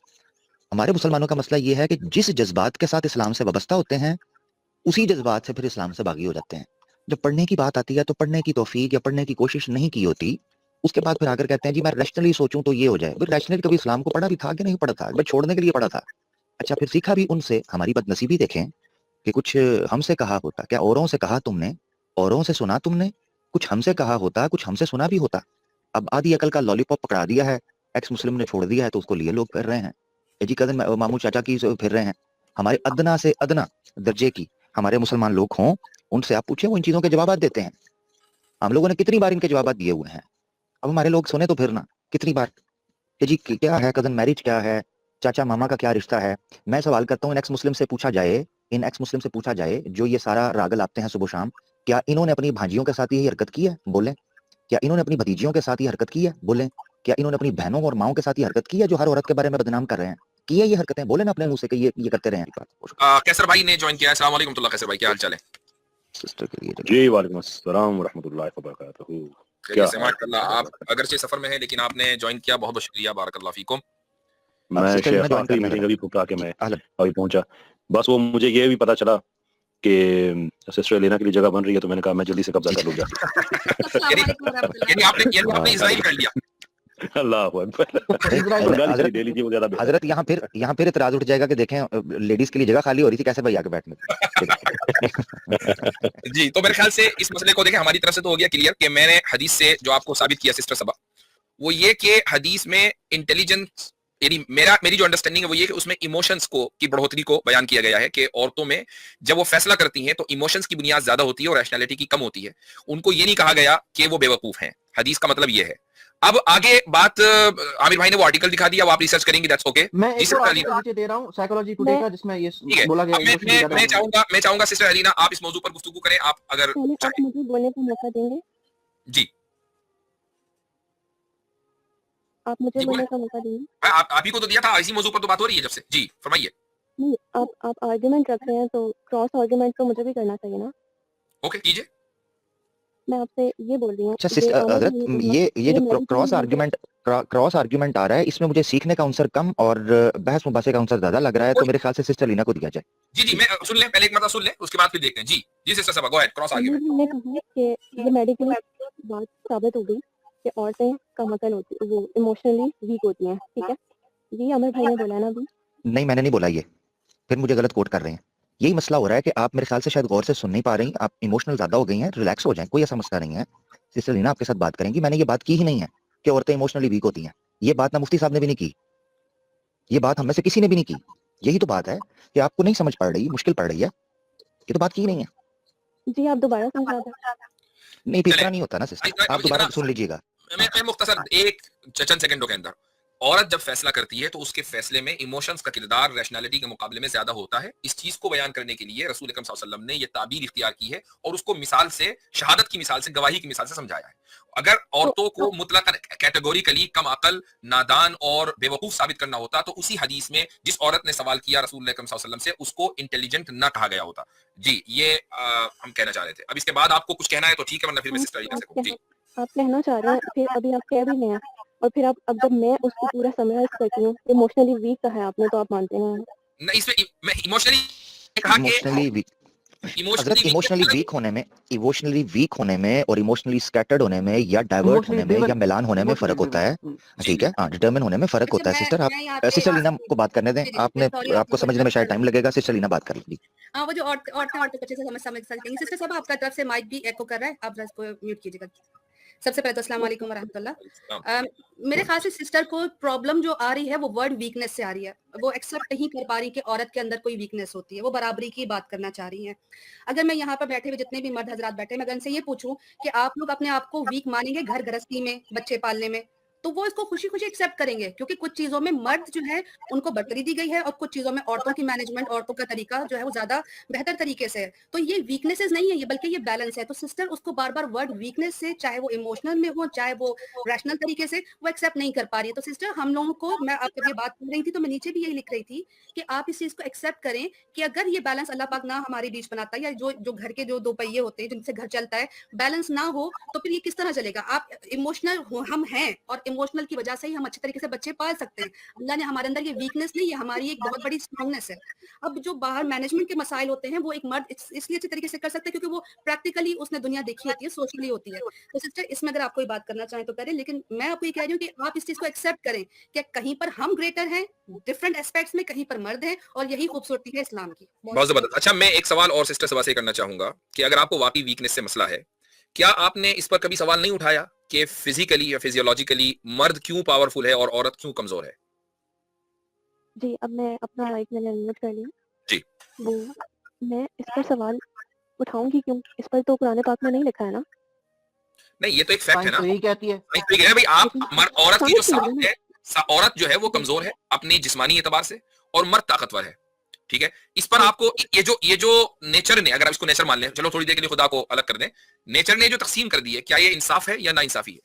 Speaker 5: हमारे मुसलमानों का मसला ये है कि जिस जज्बात के साथ इस्लाम से वाबस्ता होते हैं उसी जज्बात से फिर इस्लाम से बागी हो जाते हैं। जब पढ़ने की बात आती है तो पढ़ने की तौफीक या पढ़ने की कोशिश नहीं की होती, उसके बाद फिर आकर कहते हैं जी मैं रैशनली सोचूं तो ये हो जाए। फिर रैशनली कभी इस्लाम को पढ़ा भी था कि नहीं पढ़ा था, बस छोड़ने के लिए पढ़ा था। अच्छा, फिर सीखा भी उनसे। हमारी बदनसीबी देखें कि कुछ हमसे कहा होता, क्या औरों से कहा तुमने, औरों से सुना तुमने, कुछ हमसे कहा होता, कुछ हमसे सुना भी होता। अब आधी अकल का लॉलीपॉप पकड़ा दिया है, एक्स मुस्लिम ने छोड़ दिया है तो उसको लिए लोग कर रहे हैं जी, कदन मामू चाचा की फिर रहे हैं। हमारे अदना से अदना दर्जे की हमारे मुसलमान लोग हों, उनसे आप पूछे वो इन चीजों के जवाब देते हैं। हम लोगों ने कितनी बार इनके जवाब दिए हुए हैं, अब हमारे लोग सुने तो फिर ना कितनी बार कि जी क्या है कजन मैरिज, क्या है चाचा मामा का क्या रिश्ता है। मैं सवाल करता हूँ, इन एक्स मुस्लिम से पूछा जाए जो ये सारा रागल आते हैं सुबह शाम, क्या इन्होंने अपनी भांजियों के साथ यही हरकत की है? बोले। क्या इन्होंने अपनी भतीजियों के साथ ये हरकत की है? बोले। क्या इन्होंने अपनी बहनों और माओं के साथ ये हरकत की है जो हर औरत के बारे में बदनाम कर रहे हैं? की है ये हरकतें? बोले ना अपने मुंह से कि ये करते रहे हैं।
Speaker 4: कैसर भाई ने ज्वाइन किया है। अस्सलाम वालेकुम कैसर भाई, क्या हाल चाल है?
Speaker 5: सिस्टर के लिए
Speaker 8: जी वालेकुम अस्सलाम व रहमतुल्लाहि व बरकातहू।
Speaker 4: क्या माशाल्लाह, आप अगरचे सफर में हैं लेकिन आपने ज्वाइन किया, बहुत बहुत शुक्रिया, बारकल्लाह फीकुम।
Speaker 8: मैं शेख आखिरी मीटिंग अभी फुका के मैं अभी पहुंचा, बस वो मुझे ये भी पता चला कि सिस्टर अलीना के लिए जगह बन रही है, तो मैंने कहा मैं जल्दी से कब्जा कर लूंगा।
Speaker 4: यानी आपने इजराइल कर लिया।
Speaker 8: अल्लाह अकबर। ले लीजिए वो ज्यादा बेहतर।
Speaker 5: हजरत यहाँ फिर इतराज उठ जाएगा कि देखें लेडीज के लिए जगह खाली हो रही थी, कैसे भाई आके बैठने
Speaker 4: जी, तो मेरे ख्याल से इस मसले को देखें, हमारी तरफ से तो हो गया क्लियर कि मैंने हदीस से जो आपको साबित किया सिस्टर सबा, वो ये कि हदीस में इंटेलिजेंस, यानी मेरी जो अंडरस्टैंडिंग है वो ये कि उसमें इमोशंस की बढ़ोतरी को बयान किया गया है कि औरतों में जब वो फैसला करती हैं तो इमोशंस की बुनियाद ज्यादा होती है और रैशनैलिटी की कम होती है। उनको ये नहीं कहा गया कि वो बेवकूफ हैं। हदीस का मतलब ये है। अब आगे बात, आमिर भाई ने वो आर्टिकल दिखा दिया, वो आप रिसर्च करेंगे, दैट्स ओके।
Speaker 6: मैं एक और आर्टिकल नीचे दे रहा हूं साइकोलॉजी टुडे का, जिसमें ये बोला गया है।
Speaker 4: मैं चाहूंगा सिस्टर अलीना आप इस मौजू पर गुफ्तगू करें, आप अगर
Speaker 3: आप मुझे बोलने का मौका देंगे?
Speaker 4: जी,
Speaker 3: आप मुझे बोलने का मौका देंगे?
Speaker 4: आप ही को तो दिया था, इसी मौजू पर तो बात हो रही है जब से। जी फरमाइए।
Speaker 3: नहीं, आप आर्गुमेंट रख रहे हैं तो क्रॉस आर्गुमेंट तो मुझे भी करना चाहिए ना।
Speaker 4: ओके कीजिए।
Speaker 3: मैं आपसे ये बोल रही हूँ।
Speaker 5: अच्छा सिस्टर हजरत, ये जो क्रॉस आर्गुमेंट आ रहा है, इसमें मुझे सीखने का अवसर कम और बहस मुबासे का अवसर ज्यादा लग रहा है, तो मेरे ख्याल से सिस्टर लीना को दिया जाए।
Speaker 4: जी मैं सुन लें, पहले एक मतलब सुन लें, उसके बाद फिर देखते हैं। जी सिस्टर सबा गो अहेड, क्रॉस आर्गुमेंट।
Speaker 3: मैंने कहा कि ये मेडिकली बात साबित हो गई कि औरतें कम अकल होती, वो इमोशनली वीक होती हैं, ठीक है? ये अमर भाई ने बोला ना अभी?
Speaker 5: नहीं, मैंने नहीं बोला ये, फिर मुझे गलत कोट कर रहे हैं। यही मसला हो रहा है कि आप मेरे ख्याल से शायद गौर से सुन नहीं पा रही, आप इमोशनल ज्यादा हो गई हैं। रिलैक्स हो जाएं, कोई ऐसा मसला नहीं है। सिस्टर लीना आपके साथ बात करेंगी। मैंने ये बात की ही नहीं है कि औरतें इमोशनली वीक होती हैं। ये बात ना मुफ्ती साहब ने भी नहीं की, ये बात हम में से किसी ने भी नहीं की। यही तो बात है कि आपको नहीं समझ पड़ रही, मुश्किल पड़ रही है, ये तो बात की नहीं है।
Speaker 3: जी आप दोबारा समझा दें।
Speaker 5: नहीं, इतना नहीं होता ना सिस्टर, आप दोबारा सुन लीजिएगा।
Speaker 4: मैं मुख्तसर एक चंद सेकंडों के अंदर, औरत जब फैसला करती है तो उसके फैसले में इमोशंस का किरदार रैशनैलिटी के मुकाबले में ज्यादा होता है। इस चीज को बयान करने के लिए रसूल अकरम सल्लल्लाहु अलैहि वसल्लम ने ये ताबीर इख्तियार की है और उसको मिसाल से, शहादत की मिसाल से, गवाही की मिसाल से समझाया है। अगर औरतों को मुतलक कैटेगोरिकली कम अकल, नादान और बेवकूफ साबित करना होता तो उसी हदीस में जिस औरत ने सवाल किया रसूल अकरम सल्लल्लाहु अलैहि वसल्लम से, उसको इंटेलिजेंट ना कहा गया होता। जी ये हम कहना चाह रहे थे। अब इसके बाद आपको कुछ कहना है तो ठीक है, वरना फिर मैं सिस्टर लीना से कहूं। जी
Speaker 3: आप कहना चाह रहे हैं, फिर अभी आप कह भी नहीं, और फिर आप, अब जब मैं उसको पूरा समराइज करती हूँ, इमोशनली वीक कहा है आपने, तो आप मानते हैं?
Speaker 4: नहीं, इसमें मैं इमोशनली कहा कि इमोशनली
Speaker 5: वीक होने में और इमोशनली स्कैटर्ड होने में या डाइवर्ट होने में या मिलान होने में फर्क होता है, ठीक है? हाँ, डिटरमिन होने में फर्क होता है। सिस्टर आप सिस्टर लीना को बात करने दें, आपको समझने में शायद टाइम लगेगा। सिस्टर लीना बात कर लीजिए।
Speaker 9: हाँ, वो जो औरतें अच्छे से समझ सकती हैं। सिस्टर साहब आपका तरफ से माइक भी एको कर रहा है, आप इसको म्यूट कीजिएगा। सबसे पहले तो अस्सलाम वालेकुम वरहमतुल्लाह। मेरे ख्याल से सिस्टर को प्रॉब्लम जो आ रही है वो वर्ड वीकनेस से आ रही है। वो एक्सेप्ट नहीं कर पा रही कि औरत के अंदर कोई वीकनेस होती है। वो बराबरी की बात करना चाह रही हैं। अगर मैं यहाँ पर बैठे हुए जितने भी मर्द हजरात बैठे, मैं अगर इनसे ये पूछूं कि आप लोग अपने आप को वीक मानेंगे घर गृहस्थी में, बच्चे पालने में, तो वो इसको खुशी खुशी एक्सेप्ट करेंगे, क्योंकि कुछ चीजों में मर्द जो है उनको बढ़ोतरी दी गई है और कुछ चीजों में औरतों की मैनेजमेंट, औरतों का तरीका जो है वो ज्यादा बेहतर तरीके से है। तो ये वीकनेसेस नहीं है, ये बल्कि ये बैलेंस है। तो सिस्टर उसको बार बार वर्ड वीकनेस से, चाहे वो इमोशनल में हो चाहे वो रैशनल तरीके से, वो एक्सेप्ट नहीं कर पा रही है। तो सिस्टर हम लोगों को, मैं आपके ये बात कर रही थी तो मैं नीचे भी यही लिख रही थी कि आप इस चीज को एक्सेप्ट करें कि अगर ये बैलेंस अल्लाह पाक ना हमारे बीच बनाता है, या जो घर के जो दो पहिए होते हैं जिनसे घर चलता है, बैलेंस ना हो तो फिर ये किस तरह चलेगा? आप इमोशनल हम हैं और इमोशनल की वजह से ही हम अच्छे तरीके से बच्चे पाल सकते हैं। अल्लाह ने हमारे अंदर ये वीकनेस नहीं है, हमारी एक बहुत बड़ी स्ट्रांगनेस है। अब जो बाहर मैनेजमेंट के मसाइल होते हैं वो एक मर्द इसलिए अच्छे तरीके से कर सकते हैं क्योंकि वो प्रैक्टिकली उसने दुनिया देखी होती है, सोशली होती है। तो सिस्टर इसमें अगर आप कोई बात करना चाहें तो करें, लेकिन मैं आपको ये कह रही हूँ कि आप इस चीज को एक्सेप्ट करें कि कहीं पर हम ग्रेटर हैं डिफरेंट एस्पेक्ट्स में, कहीं पर मर्द हैं, और यही खूबसूरती है इस्लाम की।
Speaker 4: बहुत जबरदस्त। अच्छा, मैं एक सवाल और सिस्टर सवा से करना चाहूंगा कि अगर आपको वाकई वीकनेस से मसला है, क्या आपने इस पर कभी सवाल नहीं उठाया कि फिजिकली या फिजियोलॉजिकली मर्द क्यों पावरफुल है और औरत क्यों कमजोर है?
Speaker 3: जी, अब मैं अपना माइक मैंने अनम्यूट कर लिया।
Speaker 4: जी,
Speaker 3: वो मैं इस पर सवाल उठाऊंगी क्यों? इस पर तो कुरान पाक में नहीं लिखा है ना।
Speaker 4: नहीं, ये तो एक फैक्ट है ना।
Speaker 6: यही कहती है
Speaker 4: भाई, आप औरत की जो साथ है, औरत जो है वो कमजोर है अपनी जिस्मानी एतबार से और मर्द ताकतवर है, ठीक है? इस पर आपको ये जो नेचर ने, अगर आप इसको नेचर मान लें, चलो थोड़ी देर के लिए खुदा को अलग कर दें, नेचर ने जो तकसीम कर दी है, क्या ये इंसाफ है या ना इंसाफी है?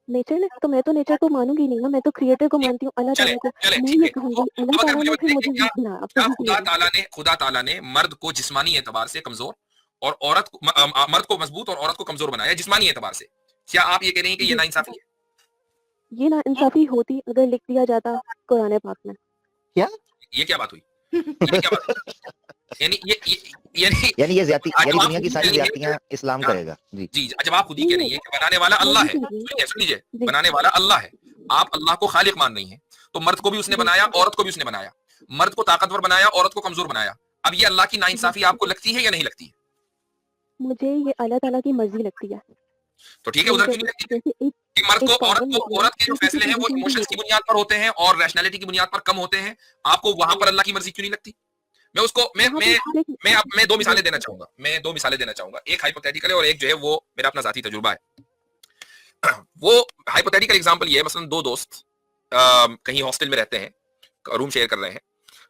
Speaker 3: नेचर ने, तो मैं तो नेचर को मानूंगी नहीं ना, मैं तो क्रिएटर को मानती हूँ, अल्लाह ताला को। मैं ये कहूंगी अल्लाह ताला ने फिर मुझे वीक बनाया। अब
Speaker 4: खुदा ताला ने मर्द को जिस्मानी एतबार से कमजोर और औरत को, मर्द को मजबूत और औरत को कमजोर बनाया जिस्मानी एतबार से। क्या आप ये कह रही हैं कि ये ना इंसाफी है?
Speaker 3: ये ना इंसाफी होती अगर लिख दिया जाता कुरान पाक में।
Speaker 6: क्या?
Speaker 4: ये क्या बात हुई? ये क्या बात हुई?
Speaker 5: यानी ये ज्यादती, यानी दुनिया की सारी ज्यादतियां इस्लाम करेगा। जी
Speaker 4: जी, जब आप खुद ही कह रही हैं कि बनाने वाला अल्लाह है, सुन लीजिए, बनाने वाला अल्लाह है, आप अल्लाह को खालिक मान रही हैं, तो मर्द को भी उसने बनाया, औरत को भी उसने बनाया, मर्द को ताकतवर बनाया, औरत को कमजोर बनाया। अब ये अल्लाह की नाइंसाफी आपको लगती है या नहीं लगती है?
Speaker 3: मुझे ये अल्लाह ताला की मर्जी लगती है।
Speaker 4: तो ठीक है, उधर क्यों नहीं लगती है? कि मर्द को औरत के जो फैसले हैं वो इमोशंस की बुनियाद पर होते हैं और रैशनैलिटी की बुनियाद पर कम होते हैं, आपको वहां पर अल्लाह की मर्जी क्यों नहीं लगती? मैं उसको मैं 2 मिसालें देना चाहूंगा। एक हाइपोथेटिकल है और एक जो है वो मेरा अपना जाती तजुर्बा है। वो हाइपोथेटिकल एग्जांपल ये है, मसलन 2 दोस्त कहीं हॉस्टल में रहते हैं, रूम शेयर कर रहे हैं,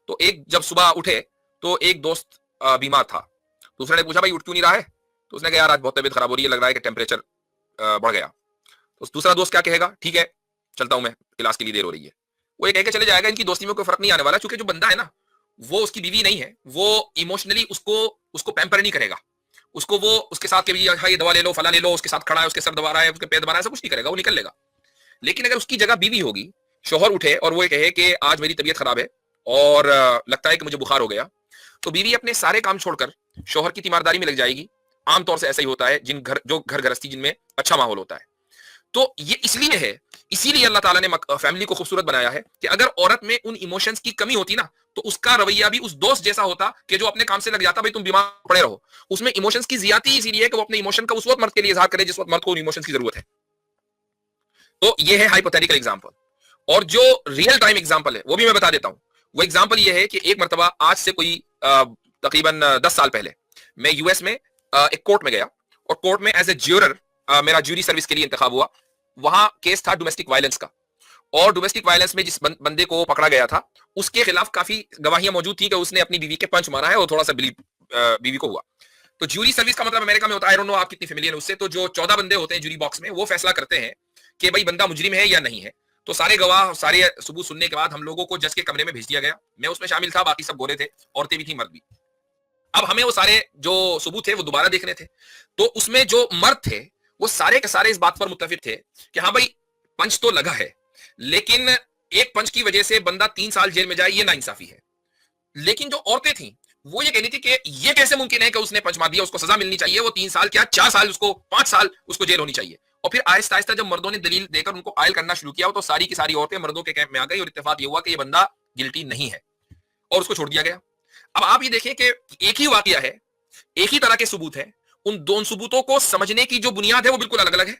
Speaker 4: तो एक जब सुबह उठे तो एक दोस्त बीमार था, दूसरे ने पूछा भाई उठ क्यों नहीं रहा है? तो उसने कहा यार आज बहुत तबीयत खराब हो रही है, लग रहा है कि टेम्परेचर बढ़ गया। तो दूसरा दोस्त क्या कहेगा? ठीक है चलता हूं मैं, इलाज के लिए देर हो रही है। वो ये कह के चले जाएगा, इनकी दोस्ती में कोई फर्क नहीं आने वाला, क्योंकि जो बंदा है ना वो उसकी बीवी नहीं है, वो इमोशनली उसको पैम्पर नहीं करेगा, उसको वो उसके साथ के भी हाँ ये दवा ले लो, फला ले लो, उसके साथ खड़ा है, उसके सर दबा रहा है, उसके पैर दबा रहा है, सब कुछ नहीं करेगा, वो निकल लेगा। लेकिन अगर उसकी जगह बीवी होगी, शोहर उठे और वो ये कहे कि आज मेरी तबीयत खराब है और लगता है कि मुझे बुखार हो गया, तो बीवी अपने सारे काम छोड़कर शोहर की तीमारदारी में लग जाएगी। आमतौर से ऐसा ही होता है जो घर गृहस्थी जिनमें अच्छा माहौल होता है। तो ये इसीलिए अल्लाह ताला ने फैमिली को खूबसूरत बनाया है कि अगर औरत में उन इमोशंस की कमी होती ना, तो उसका रवैया भी उस दोस्त जैसा होता कि जो अपने काम से लग जाता, भाई तुम बीमार पड़े रहो। उसमें इमोशंस की ज्यादती इसीलिए है कि वो अपने इमोशन का उस वक्त मर्द के लिए इजहार करे जिस वक्त मर्द को उन इमोशंस की जरूरत है। तो ये है हाइपोथेटिकल एग्जांपल। और जो रियल टाइम एग्जांपल है वो भी मैं बता देता हूं। वो एग्जांपल ये है कि एक मर्तबा आज से कोई तकरीबन 10 साल पहले मैं यूएस में एक कोर्ट में गया और कोर्ट में एज ए ज्यूरर मेरा ज्यूरी सर्विस के लिए इंतखाब हुआ। वहां केस था डोमेस्टिक वायलेंस का, और डोमेस्टिक वायलेंस में जिस बंदे को पकड़ा गया था उसके खिलाफ काफी गवाहियां मौजूद थी कि उसने अपनी बीवी के पंच मारा है और थोड़ा सा बीवी को हुआ। तो ज्यूरी सर्विस का मतलब अमेरिका में होता है, आई डोंट नो आप कितनी फेमिलियर हैं उससे, तो जो 14 बंदे होते हैं ज्यूरी बॉक्स में, वो फैसला करते हैं कि भाई बंदा मुजरिम है या नहीं है। तो सारे गवाह सारे सबूत सुनने के बाद हम लोगों को जज के कमरे में भेज दिया गया। मैं उसमें शामिल था, बाकी सब गोरे थे, औरतें भी थी, मर्द भी। अब हमें वो सारे जो सबूत थे वो दोबारा देखने थे। तो उसमें जो मर्द थे वो सारे के सारे इस बात पर मुत्तफिक थे कि हाँ भाई पंच तो लगा है, लेकिन एक पंच की वजह से बंदा 3 साल जेल में जाए, ये नाइंसाफी है। लेकिन जो औरतें थी वो ये कहनी थी कि ये कैसे मुमकिन है कि उसने पंच मार दिया, उसको सजा मिलनी चाहिए, वो 3 साल क्या 4 साल, उसको 5 साल उसको जेल होनी चाहिए। और फिर आहिस्ता आहिस्ता जब मर्दों ने दलील देकर उनको आयल करना शुरू किया तो सारी की सारी औरतें मर्दों के कैंप में आ गई और इत्तेफाक ये हुआ कि ये बंदा गिल्टी नहीं है और उसको छोड़ दिया गया। अब आप ये देखें कि एक ही वाकया है, एक ही तरह के सबूत है, उन दोनों सबूतों को समझने की जो बुनियाद है वो बिल्कुल अलग अलग है।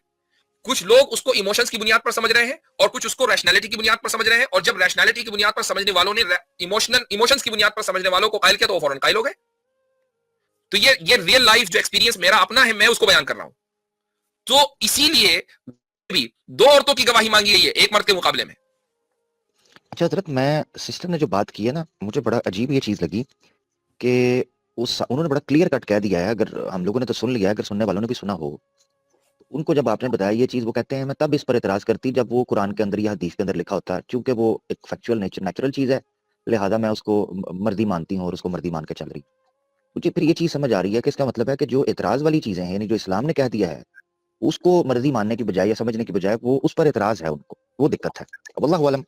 Speaker 4: कुछ लोग उसको इमोशंस की बुनियाद पर समझ रहे हैं और कुछ उसको रैशनैलिटी की बुनियाद पर समझ रहे हैं, और जब रैशनैलिटी की बुनियाद पर समझने वालों ने इमोशंस की बुनियाद पर समझने वालों को कायल किया तो वो फौरन कायल हो गए। तो ये रियल लाइफ जो एक्सपीरियंस मेरा अपना है, मैं उसको बयान कर रहा हूं। तो इसीलिए भी 2 औरतों की गवाही मांगी गई है एक मर्द के मुकाबले में।
Speaker 5: अच्छा हजरत, मैं सिस्टर ने जो बात की है ना, मुझे बड़ा अजीब ये चीज लगी कि उन्होंने बड़ा क्लियर कट कह दिया है। अगर हम लोगों ने तो सुन लिया, अगर सुनने वालों ने भी सुना हो, उनको जब आपने बताया ये चीज, वो कहते हैं मैं तब इस पर एतराज करती जब वो कुरान के अंदर या हदीस के अंदर लिखा होता है, क्योंकि वो एक फैक्चुअल नेचुरल चीज है, लिहाजा मैं उसको मर्दी मानती हूँ और उसको मर्दी मान के चल रही। मुझे फिर ये चीज समझ आ रही है कि इसका मतलब है कि जो एतराज वाली चीजें हैं, यानी जो इस्लाम ने कह दिया है, उसको मर्दी मानने की बजाय या समझने की बजाय वो उस पर एतराज है उनको, वो दिक्कत है। अल्लाहु अलम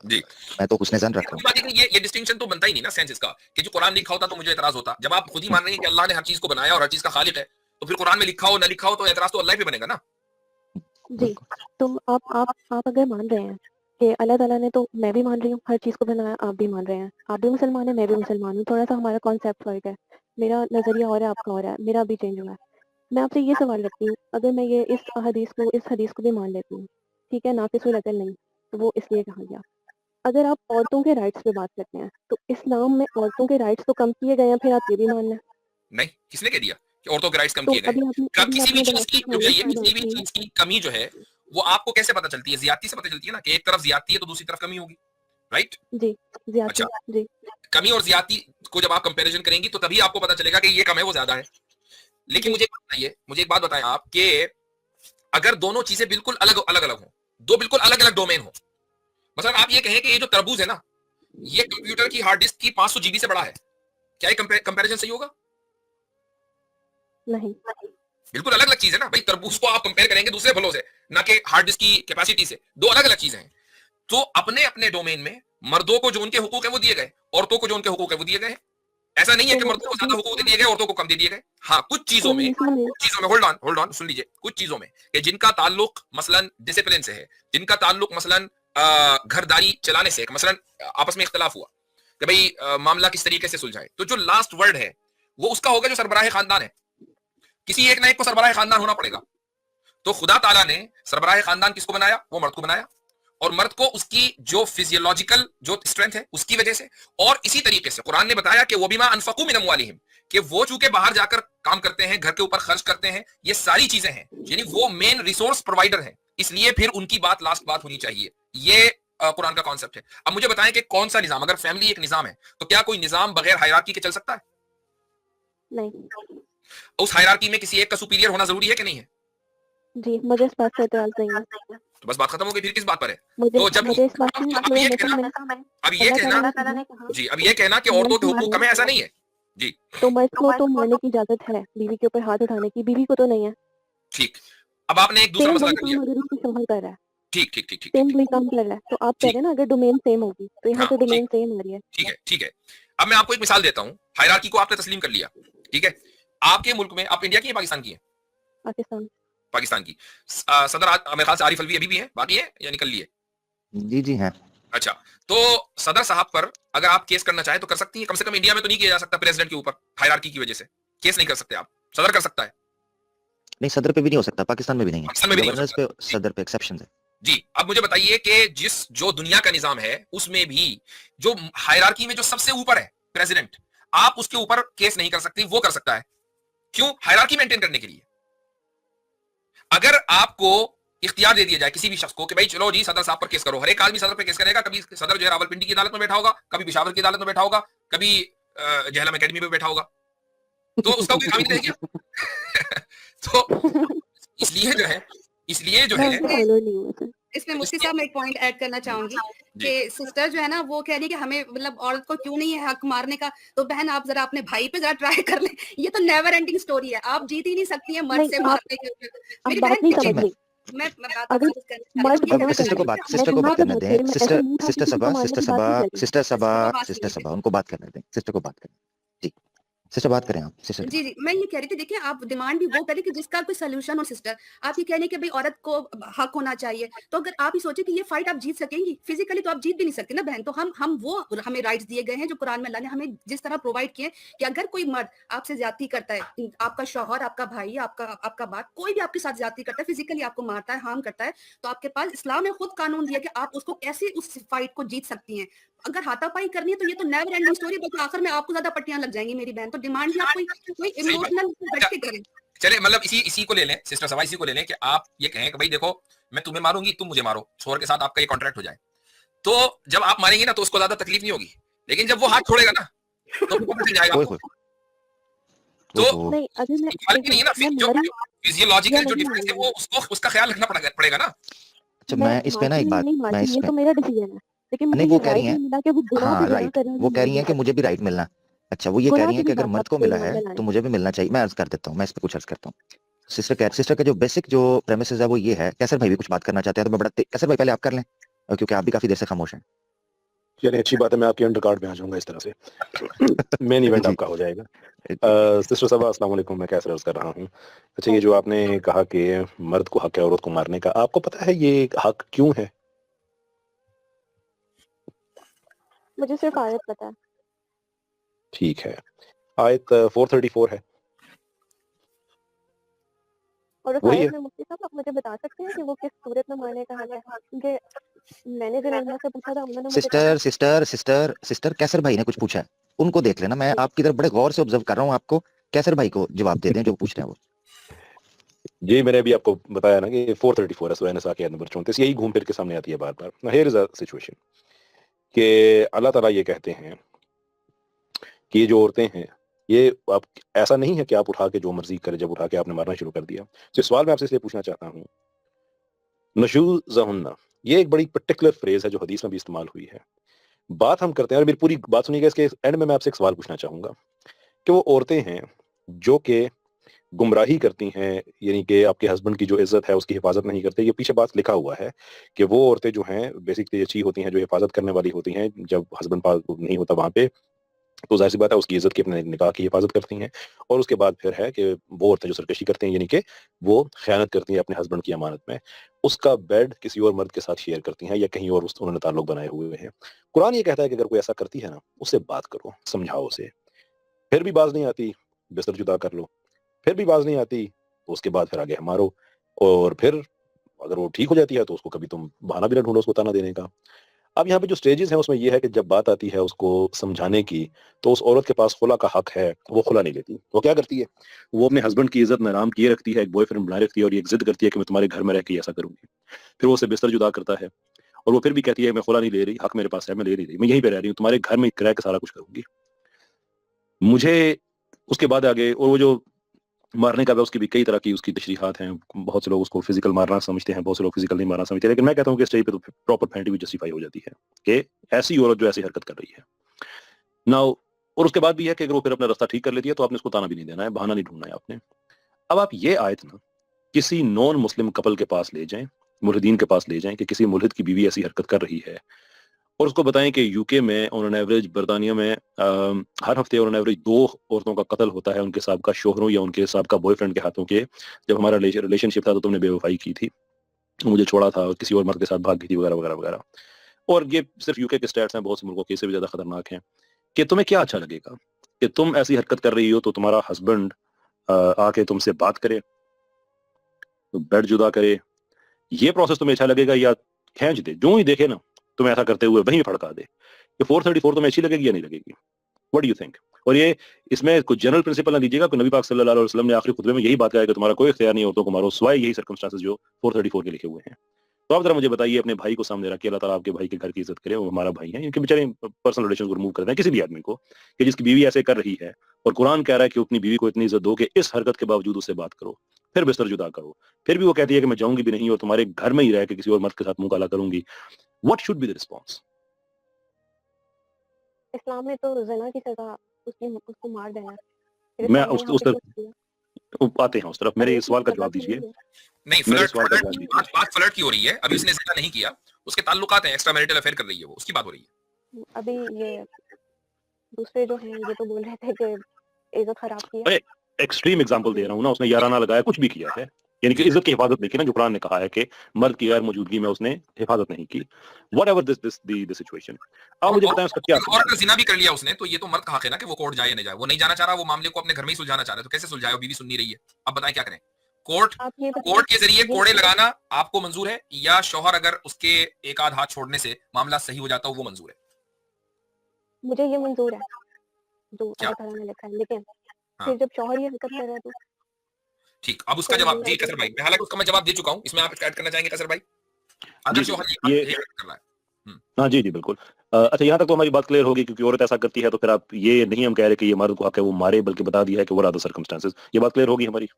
Speaker 4: जी,
Speaker 5: मैं तो हुस्न ज़न रख रहा हूं।
Speaker 4: ये डिस्टिंक्शन तो बनता ही नहीं ना सेंस इसका कि जो कुरान लिखा होता तो मुझे एतराज होता। जब आप खुद ही मान रहे हैं कि अल्लाह ने हर चीज को बनाया और हर चीज का खालिक है, तो फिर कुरान में लिखा हो ना लिखा हो तो एतराज तो अल्लाह पे बनेगा ना।
Speaker 3: जी, तो आप अगर मान रहे हैं कि अल्लाह ताला ने, तो मैं भी मान रही हूँ हर चीज़ को बनाया, आप भी मान रहे हैं, आप भी मुसलमान हैं, मैं भी मुसलमान हूँ, थोड़ा सा हमारा कॉन्सेप्ट फर्क है, मेरा नज़रिया और है, आपका और है, मेरा भी चेंज हुआ है। मैं आपसे ये सवाल रखती हूँ, अगर मैं ये इस हदीस को भी मान लेती हूँ, ठीक है, नाक़िसुल अक़ल नहीं, तो वो इसलिए कहा गया। अगर आप औरतों के राइट्स पे बात करते हैं, तो इस्लाम में औरतों के राइट्स तो कम किए गए हैं, फिर आप ये भी मान लें।
Speaker 4: नहीं, किसने कह दिया कि औरतों के राइट्स कम
Speaker 3: तो
Speaker 4: किए गए? किसी भी चीज की कमी जो है वो आपको कैसे पता चलती है? ज्यादती से पता चलती है ना, कि एक तरफ ज्यादती है तो दूसरी तरफ कमी होगी, राइट?
Speaker 3: जी, ज्यादती।
Speaker 4: अच्छा,
Speaker 3: जी,
Speaker 4: कमी और ज्यादती को जब आप कंपैरिजन करेंगी तो तभी आपको पता चलेगा कि ये कम है वो ज्यादा है। लेकिन मुझे एक बात बताएं आप कि अगर दोनों चीजें बिल्कुल अलग अलग हो, दो बिल्कुल अलग अलग डोमेन हो, मतलब आप ये कहें कि ये जो तरबूज है ना, ये कंप्यूटर की हार्ड डिस्क की 500 जीबी से बड़ा है, क्या ये कंपैरिजन सही होगा?
Speaker 3: नहीं,
Speaker 4: बिल्कुल अलग अलग चीज है ना भाई। तरबूज को आप कंपेयर करेंगे दूसरे फलों से, ना कि हार्ड डिस्क की कैपेसिटी से, दो अलग अलग चीजें हैं। तो अपने अपने डोमेन में मर्दों को जो उनके हुकूक है वो दिए गए, औरतों को जो उनके हुकूक है वो दिए गए। ऐसा नहीं है कि मर्दों को ज्यादा हुकूक दे दिए गए, औरतों को कम दे दिए गए। हाँ, कुछ चीजों में होल्ड ऑन सुन लीजिए, कुछ चीजों में कि जिनका ताल्लुक मसलन डिसिप्लिन से है, जिनका ताल्लुक मसलन घरदारी चलाने से, मसलन आपस में इख्तिलाफ हुआ कि भाई मामला किस तरीके से सुलझाए, तो जो लास्ट वर्ड है वो उसका होगा जो सरबराह खानदान है। किसी एक ना एक को सरबराह खानदान होना पड़ेगा। तो खुदा ताला ने सरबराह खानदान किसको बनाया? वो मर्द को बनाया, और मर्द को उसकी जो फिजियोलॉजिकल जो स्ट्रेंथ है उसकी वजह से, और इसी तरीके से कुरान ने बताया कि वो बिमा अनफकू मिन अमवालिहिम, कि वो चूंकि बाहर जाकर काम करते हैं, घर के ऊपर खर्च करते हैं, ये सारी चीजें हैं, यानी वो मेन रिसोर्स प्रोवाइडर हैं, इसलिए फिर उनकी बात लास्ट बात होनी चाहिए। ये कुरान का कॉन्सेप्ट है। अब मुझे बताएं कि कौन सा निजाम, अगर फैमिली एक निजाम है तो क्या कोई निजाम बगैर हायरार्की के चल सकता है?
Speaker 3: नहीं।
Speaker 4: उस हायरार्की में किसी एक का सुपीरियर होना जरूरी है कि नहीं है? जी,
Speaker 3: मुझे इस बात से इतराज नहीं है।
Speaker 4: तो बस बात खत्म हो गई, फिर किस बात पर है?
Speaker 3: तो जब
Speaker 4: मुझे इस बात
Speaker 3: अब
Speaker 4: ये कहना कि औरतों के हुकूक कम है, ऐसा नहीं है जी।
Speaker 3: तो मर्द को तो मारने की इजाजत है, बीवी के ऊपर हाथ उठाने की, बीवी को तो नहीं है।
Speaker 4: ठीक, अब आपने एक दूसरा मसला कर लिया।
Speaker 3: अगर उसको शौहर कर रहा है,
Speaker 4: ठीक,
Speaker 3: सेम काम कर रहा है, तो आप कह रहे हैं ना अगर डोमेन सेम होगी, तो यहाँ तो डोमेन सेम आ रही है।
Speaker 4: ठीक है। अब मैं आपको एक मिसाल देता हूँ। हायरार्की को आपने तस्लीम कर लिया, ठीक है। आपके मुल्क में, आप इंडिया की है पाकिस्तान की है? पाकिस्तान की। सदर मेरे ख्याल से आरिफ अलवी अभी भी है, बाकी है या निकल लिए?
Speaker 5: जी हैं।
Speaker 4: अच्छा, तो सदर साहब पर अगर आप केस करना चाहे तो कर सकती है। कम से कम इंडिया में तो नहीं किया जा सकता प्रेसिडेंट के ऊपर, हायरार्की की वजह से केस नहीं कर सकते आप। सदर कर सकता है?
Speaker 5: नहीं, सदर पे भी नहीं हो सकता, पाकिस्तान में भी नहीं है।
Speaker 4: पाकिस्तान में भी नहीं हो सकता।
Speaker 5: पे सदर पे एक्सेप्शन है
Speaker 4: जी। अब मुझे बताइए कि जो दुनिया का निजाम है उसमें भी जो हायरार्की में जो सबसे ऊपर है प्रेसिडेंट, आप उसके ऊपर केस नहीं कर सकती, वो कर सकता है। क्यों? हायरार्की मेंटेन करने के लिए। अगर आपको इख्तियार दे दिया जाए किसी भी शख्स को कि भाई चलो जी सदर साहब पर केस करो, हर एक आदमी सदर पर केस करेगा। कभी सदर जो है रावलपिंडी की अदालत में बैठा होगा, कभी पेशावर की अदालत में बैठा होगा, कभी जहलम एकेडमी में बैठा होगा, तो उसका कोई काम ही नहीं रहेगा। तो इसलिए जो है
Speaker 9: इसमें मुफ्ती साहब मैं एक पॉइंट ऐड करना चाहूंगी कि सिस्टर जो है ना वो कह रही है कि हमें मतलब औरत को क्यों नहीं है हक मारने का। तो बहन आप जरा अपने भाई पे जरा ट्राई कर ले, ये तो नेवर एंडिंग स्टोरी है, आप जीत ही नहीं सकती है मर्द से मारने के ऊपर। मेरी बहन मैं
Speaker 5: सिस्टर को बात करने दें। सिस्टर सबा उनको बात करने दें। सिस्टर को बात करें जी। सिस्टर बात करें आप। सिस्टर
Speaker 9: जी मैं ये कह रही थी, देखिए आप डिमांड भी वो करें कि जिसका कोई सोल्यूशन हो। सिस्टर आप ये कह रही हैं कि भाई औरत को हक होना चाहिए, तो अगर आप ये सोचे कि ये फाइट आप जीत सकेंगी फिजिकली, तो आप जीत भी नहीं सकती ना बहन। तो हम वो हमें राइट्स दिए गए हैं जो कुरान में अल्लाह ने हमें जिस तरह प्रोवाइड किए कि अगर कोई मर्द आपसे ज्यादती करता है, आपका शौहर, आपका भाई, आपका बाप, कोई भी आपके साथ ज्यादती करता है, फिजिकली आपको मारता है, हार्म करता है, तो आपके पास इस्लाम ने खुद कानून दिया कि आप उसको कैसे उस फाइट को जीत सकती हैं। अगर हाथापाई करनी है तो ये तो नेवर एंडिंग स्टोरी, बल्कि आखिर में आपको ज्यादा पट्टियां लग जाएंगी मेरी बहन। तो डिमांड भी आप कोई इमोशनल बैठ के करें।
Speaker 4: चले मतलब इसी को ले लें सिस्टर सभा, इसी को ले लें कि आप ये कहें कि भाई देखो मैं तुम्हें मारूंगी, तुम मुझे मारो, शोहर के साथ आपका ये कॉन्ट्रैक्ट हो जाए। तो जब आप मारेंगे ना तो उसको ज्यादा तकलीफ नहीं होगी, लेकिन जब वो हाथ छोड़ेगा ना तो पता चल जाएगा। तो नहीं है ना, जो फिजियोलॉजिकल जो डिफरेंस है वो उसका ख्याल रखना पड़ेगा ना।
Speaker 5: अच्छा मैं इस पे ना एक बात, मैं इस पे
Speaker 3: तो मेरा डिसीजन है, लेकिन
Speaker 5: नहीं वो कह रही हैं, हाँ राइट, वो कह रही हैं कि मुझे भी राइट मिलना। अच्छा वो ये कह रही हैं कि अगर मर्द को मिला है तो मुझे भी मिलना चाहिए। मैं अर्ज कर देता हूँ, मैं इस पे कुछ अर्ज करता हूँ। सिस्टर का जो बेसिक जो प्रेमिसेस है वो ये है। कैसर भाई भी कुछ बात करना चाहते हैं तो मैं बड़ा कैसर भाई पहले आप कर लें, क्योंकि आप भी काफी देर से खामोश हैं।
Speaker 8: चलिए अच्छी बात है, मैं आपके अंडर कार्ड में आ जाऊंगा इस तरह से। मेन इवेंट आपका हो जाएगा। सिस्टर साहब अस्सलाम वालेकुम, मैं कैसर अर्ज कर रहा हूँ। अच्छा ये जो आपने कहा कि मर्द को हक है औरत को मारने का, आपको पता है ये हक क्यों है?
Speaker 3: मुझे सिर्फ आयत पता है।
Speaker 8: ठीक है, आयत 434 है
Speaker 3: और उस आयत में मुफ्ती साहब आप मुझे बता सकते हैं कि वो किस सूरत में मारने का हक है? क्योंकि मैंने जो नैना से पूछा था उन्होंने
Speaker 5: सिस्टर कैसर भाई ने कुछ पूछा है, उनको देख लेना। मैं आपकी तरफ बड़े गौर से ऑब्जर्व कर रहा हूँ आपको। कैसर भाई को जवाब दे दें जो पूछ रहे हैं वो।
Speaker 8: जी मैंने अभी आपको बताया ना कि 434 है, सूरह निसा की आयत नंबर 34, यही घूम फिर के सामने आती है बार बार। हियर इज अ सिचुएशन कि अल्लाह ताला ये कहते हैं कि ये जो औरतें हैं ये आप ऐसा नहीं है कि आप उठा के जो मर्जी करे, जब उठा के आपने मारना शुरू कर दिया। तो सवाल मैं आपसे इसलिए पूछना चाहता हूँ, नशूज़हुन्ना ये एक बड़ी पर्टिकुलर फ्रेज है जो हदीस में भी इस्तेमाल हुई है। बात हम करते हैं, और मेरी पूरी बात सुनिएगा, इसके एंड में मैं आपसे एक सवाल पूछना चाहूंगा कि वो औरतें हैं जो कि गुमराही करती हैं, यानी कि आपके हस्बैंड की जो इज्जत है उसकी हिफाजत नहीं करते। ये पीछे बात लिखा हुआ है कि वो औरतें जो हैं बेसिकली अच्छी होती हैं, जो हिफाजत करने वाली होती हैं, जब हस्बैंड पास नहीं होता वहां पे तो ज़ाहिर सी बात है उसकी इज़्ज़त की, अपने निकाह की हिफाज़त करती हैं। और उसके बाद फिर है कि वो औरतें जो सरकशी करती हैं, यानी कि वो ख़यानत करती हैं अपने हस्बैंड की अमानत में, उसका बेड किसी और मर्द के साथ शेयर करती हैं या कहीं और उन्होंने ताल्लुक बनाए हुए हैं। कुरान ये कहता है कि अगर कोई ऐसा करती है ना, उससे बात करो, समझाओ उसे। फिर भी बाज़ नहीं आती, बिस्तर जुदा कर लो। फिर भी बाज़ नहीं आती, तो उसके बाद फिर आगे मारो। और फिर अगर वो ठीक हो जाती है तो उसको कभी तुम बहाना भी ना ढूँढो उसको ताना देने का। अब यहाँ पे जो स्टेजेस हैं उसमें ये है कि जब बात आती है उसको समझाने की, तो उस औरत के पास खुला का हक है, वो खुला नहीं लेती। वो क्या करती है, वो अपने हस्बैंड की इज्जत नाराम किए रखती है, एक बॉयफ्रेंड बनाए रखती है और ये एक जिद करती है कि मैं तुम्हारे घर में रह के ऐसा करूंगी। फिर वो उसे बिस्तर जुदा करता है और वो फिर भी कहती है मैं खुला नहीं ले रही, हक मेरे पास है, मैं ले नहीं रही, मैं यहीं पे रह रही हूँ, तुम्हारे घर में रह के सारा कुछ करूंगी। मुझे उसके बाद आगे, और वो जो मारने का भी उसकी भी कई तरह की उसकी तशरीहात हैं। बहुत से लोग उसको फिजिकल मारना समझते हैं, बहुत से लोग फिजिकल नहीं मारना समझते, लेकिन मैं कहता हूँ कि स्टेज पे तो प्रॉपर फेंटी भी जस्टिफाई हो जाती है कि ऐसी औरत जो ऐसी हरकत कर रही है नाउ। और उसके बाद भी है कि अगर वो फिर अपना रास्ता ठीक कर लेती है तो आपने उसको ताना भी नहीं देना है, बहाना नहीं ढूंढना है आपने। अब आप ये आयत ना किसी नॉन मुस्लिम कपल के पास ले जाएं, मुल्हिदीन के पास ले जाएं कि किसी मुल्हिद की बीवी ऐसी हरकत कर रही है, और उसको बताएं कि यूके में ऑन एन एवरेज, बर्तानिया में हर हफ्ते ऑन एन एवरेज 2 औरतों का कत्ल होता है उनके साहब का शोहरों या उनके साहब का बॉयफ्रेंड के हाथों के। जब हमारा रिलेशनशिप था तो तुमने बेवफाई की थी, मुझे छोड़ा था और किसी और मर्द के साथ भाग गई थी, वगैरह वगैरह वगैरह। और ये सिर्फ यूके के स्टैट्स हैं, बहुत से मुल्कों के इससे भी ज्यादा खतरनाक हैं। कि तुम्हें क्या अच्छा लगेगा कि तुम ऐसी हरकत कर रही हो तो तुम्हारा हस्बैंड आके तुमसे बात करे, तो बेड जुदा करे, ये प्रोसेस तुम्हें अच्छा लगेगा, या खींच दे, जो ही देखे ना तुम्हें ऐसा करते हुए वहीं फड़का दे? ये 434 तुम्हें अच्छी लगेगी या नहीं लगेगी? What do you think? और ये इसमें कुछ जनरल प्रिंसिपल ना लीजिएगा कि नबी पाक सल्लल्लाहु अलैहि वसल्लम ने आखिरी खुतबे में यही बात कहा है कि तुम्हारा कोई इख्तियार नहीं औरतों को मारो, सिवाय यही सर्कमस्टेंसेस जो 434 के लिखे हुए हैं। तो आप जरा मुझे बताइए, अपने भाई को सामने रख के अल्लाह ताला आपके भाई के घर की इज्जत करे, वो हमारा भाई है, इनके बेचारे पर्सनल रिलेशन को रिमूव कर दें किसी भी आदमी को कि जिसकी बीवी ऐसे कर रही है, और कुरान कह रहा है कि अपनी बीवी को इतनी इज्जत दो कि इस हरकत के बावजूद उससे बात करो, फिर बिस्तर जुदा करो, फिर भी वो कहती है कि मैं जाऊंगी भी नहीं और तुम्हारे घर में ही रह के किसी और मर्द के साथ मुंह काला करूंगी। What should be the response?
Speaker 3: इस्लाम में तो ज़िना की सज़ा उसको मार देना है। फिर
Speaker 8: मैं
Speaker 3: इस्लाम ने यहाँ
Speaker 8: उस
Speaker 3: पे
Speaker 8: तरफ
Speaker 3: कुछ दिया।
Speaker 8: आते हैं, उस तरफ मेरे
Speaker 3: रेप
Speaker 8: इस
Speaker 3: की
Speaker 8: सवाल का
Speaker 3: सज़ा
Speaker 8: जवाब
Speaker 3: तो
Speaker 8: दीजिए।
Speaker 3: यही है।
Speaker 4: नहीं,
Speaker 8: मेरे
Speaker 4: फ्लर्ट
Speaker 8: सवाल का
Speaker 4: फ्लर्ट
Speaker 8: जवाब
Speaker 4: की
Speaker 8: दीजिए।
Speaker 4: बात फ्लर्ट की हो रही है। अभी उसने ज़िना नहीं किया, उसके ताल्लुकात हैं, एक्स्ट्रा मैरिटल अफेयर कर रही है वो, उसकी बात हो रही है।
Speaker 3: अभी ये दूसरे जो हैं ये तो बोल रहे थे कि इज्जत खराब की है।
Speaker 8: अरे एक्सट्रीम एग्जांपल दे रहा हूँ ना, उसने याराना लगाया, कुछ भी किया है, यानी कि
Speaker 4: जी।
Speaker 8: इज्जत की हिफाजत नहीं की ना, जो कुरान ने कहा है कि मर्द की गैर मौजूदगी में उसने हिफाजत नहीं की। What ever this the situation, आप मुझे बताएं उसका क्या
Speaker 4: और
Speaker 8: सलूशन
Speaker 4: अगर जिना भी कर लिया उसने, तो ये तो मर्द का हक है ना कि वो कोर्ट जाए या नहीं जाए। वो नहीं जाना चाह रहा, वो मामले को अपने घर में ही सुलझाना चाह रहा है, तो कैसे सुलझाए? बीवी सुन नहीं रही है। अब बताएं क्या करें? कोर्ट
Speaker 3: आप ये बताएं,
Speaker 4: कोर्ट के जरिए
Speaker 3: ये
Speaker 4: कोड़े लगाना आपको मंजूर है, या शौहर अगर उसके एक आध हाथ छोड़ने से मामला सही हो जाता हो वो मंजूर है?
Speaker 3: मुझे ये मंजूर है जो
Speaker 4: क्या?
Speaker 3: अल्लाह ताला ने लिखा है, लेकिन
Speaker 4: हाँ।
Speaker 3: फिर जब शौहर ये हरकत कर रहा है तो
Speaker 4: ठीक, अब उसका
Speaker 3: फिर
Speaker 4: जवाब
Speaker 3: हमें
Speaker 4: जी कसर भाई, हालांकि उसका मैं जवाब दे चुका हूं, इसमें आप ऐड करना चाहेंगे कसर भाई? अगर
Speaker 8: जी जी
Speaker 4: शौहर
Speaker 8: ये
Speaker 4: ये कर रहा है।
Speaker 8: हाँ जी जी बिल्कुल। अच्छा, यहाँ तक तो हमारी बात क्लियर होगी, क्योंकि औरत ऐसा करती है तो फिर आप ये नहीं हम कह रहे कि ये मर्द को हक है वो मारे, बल्कि बता दिया है कि वो अदर सर्कमस्टेंसेस। ये बात क्लियर होगी हमारी,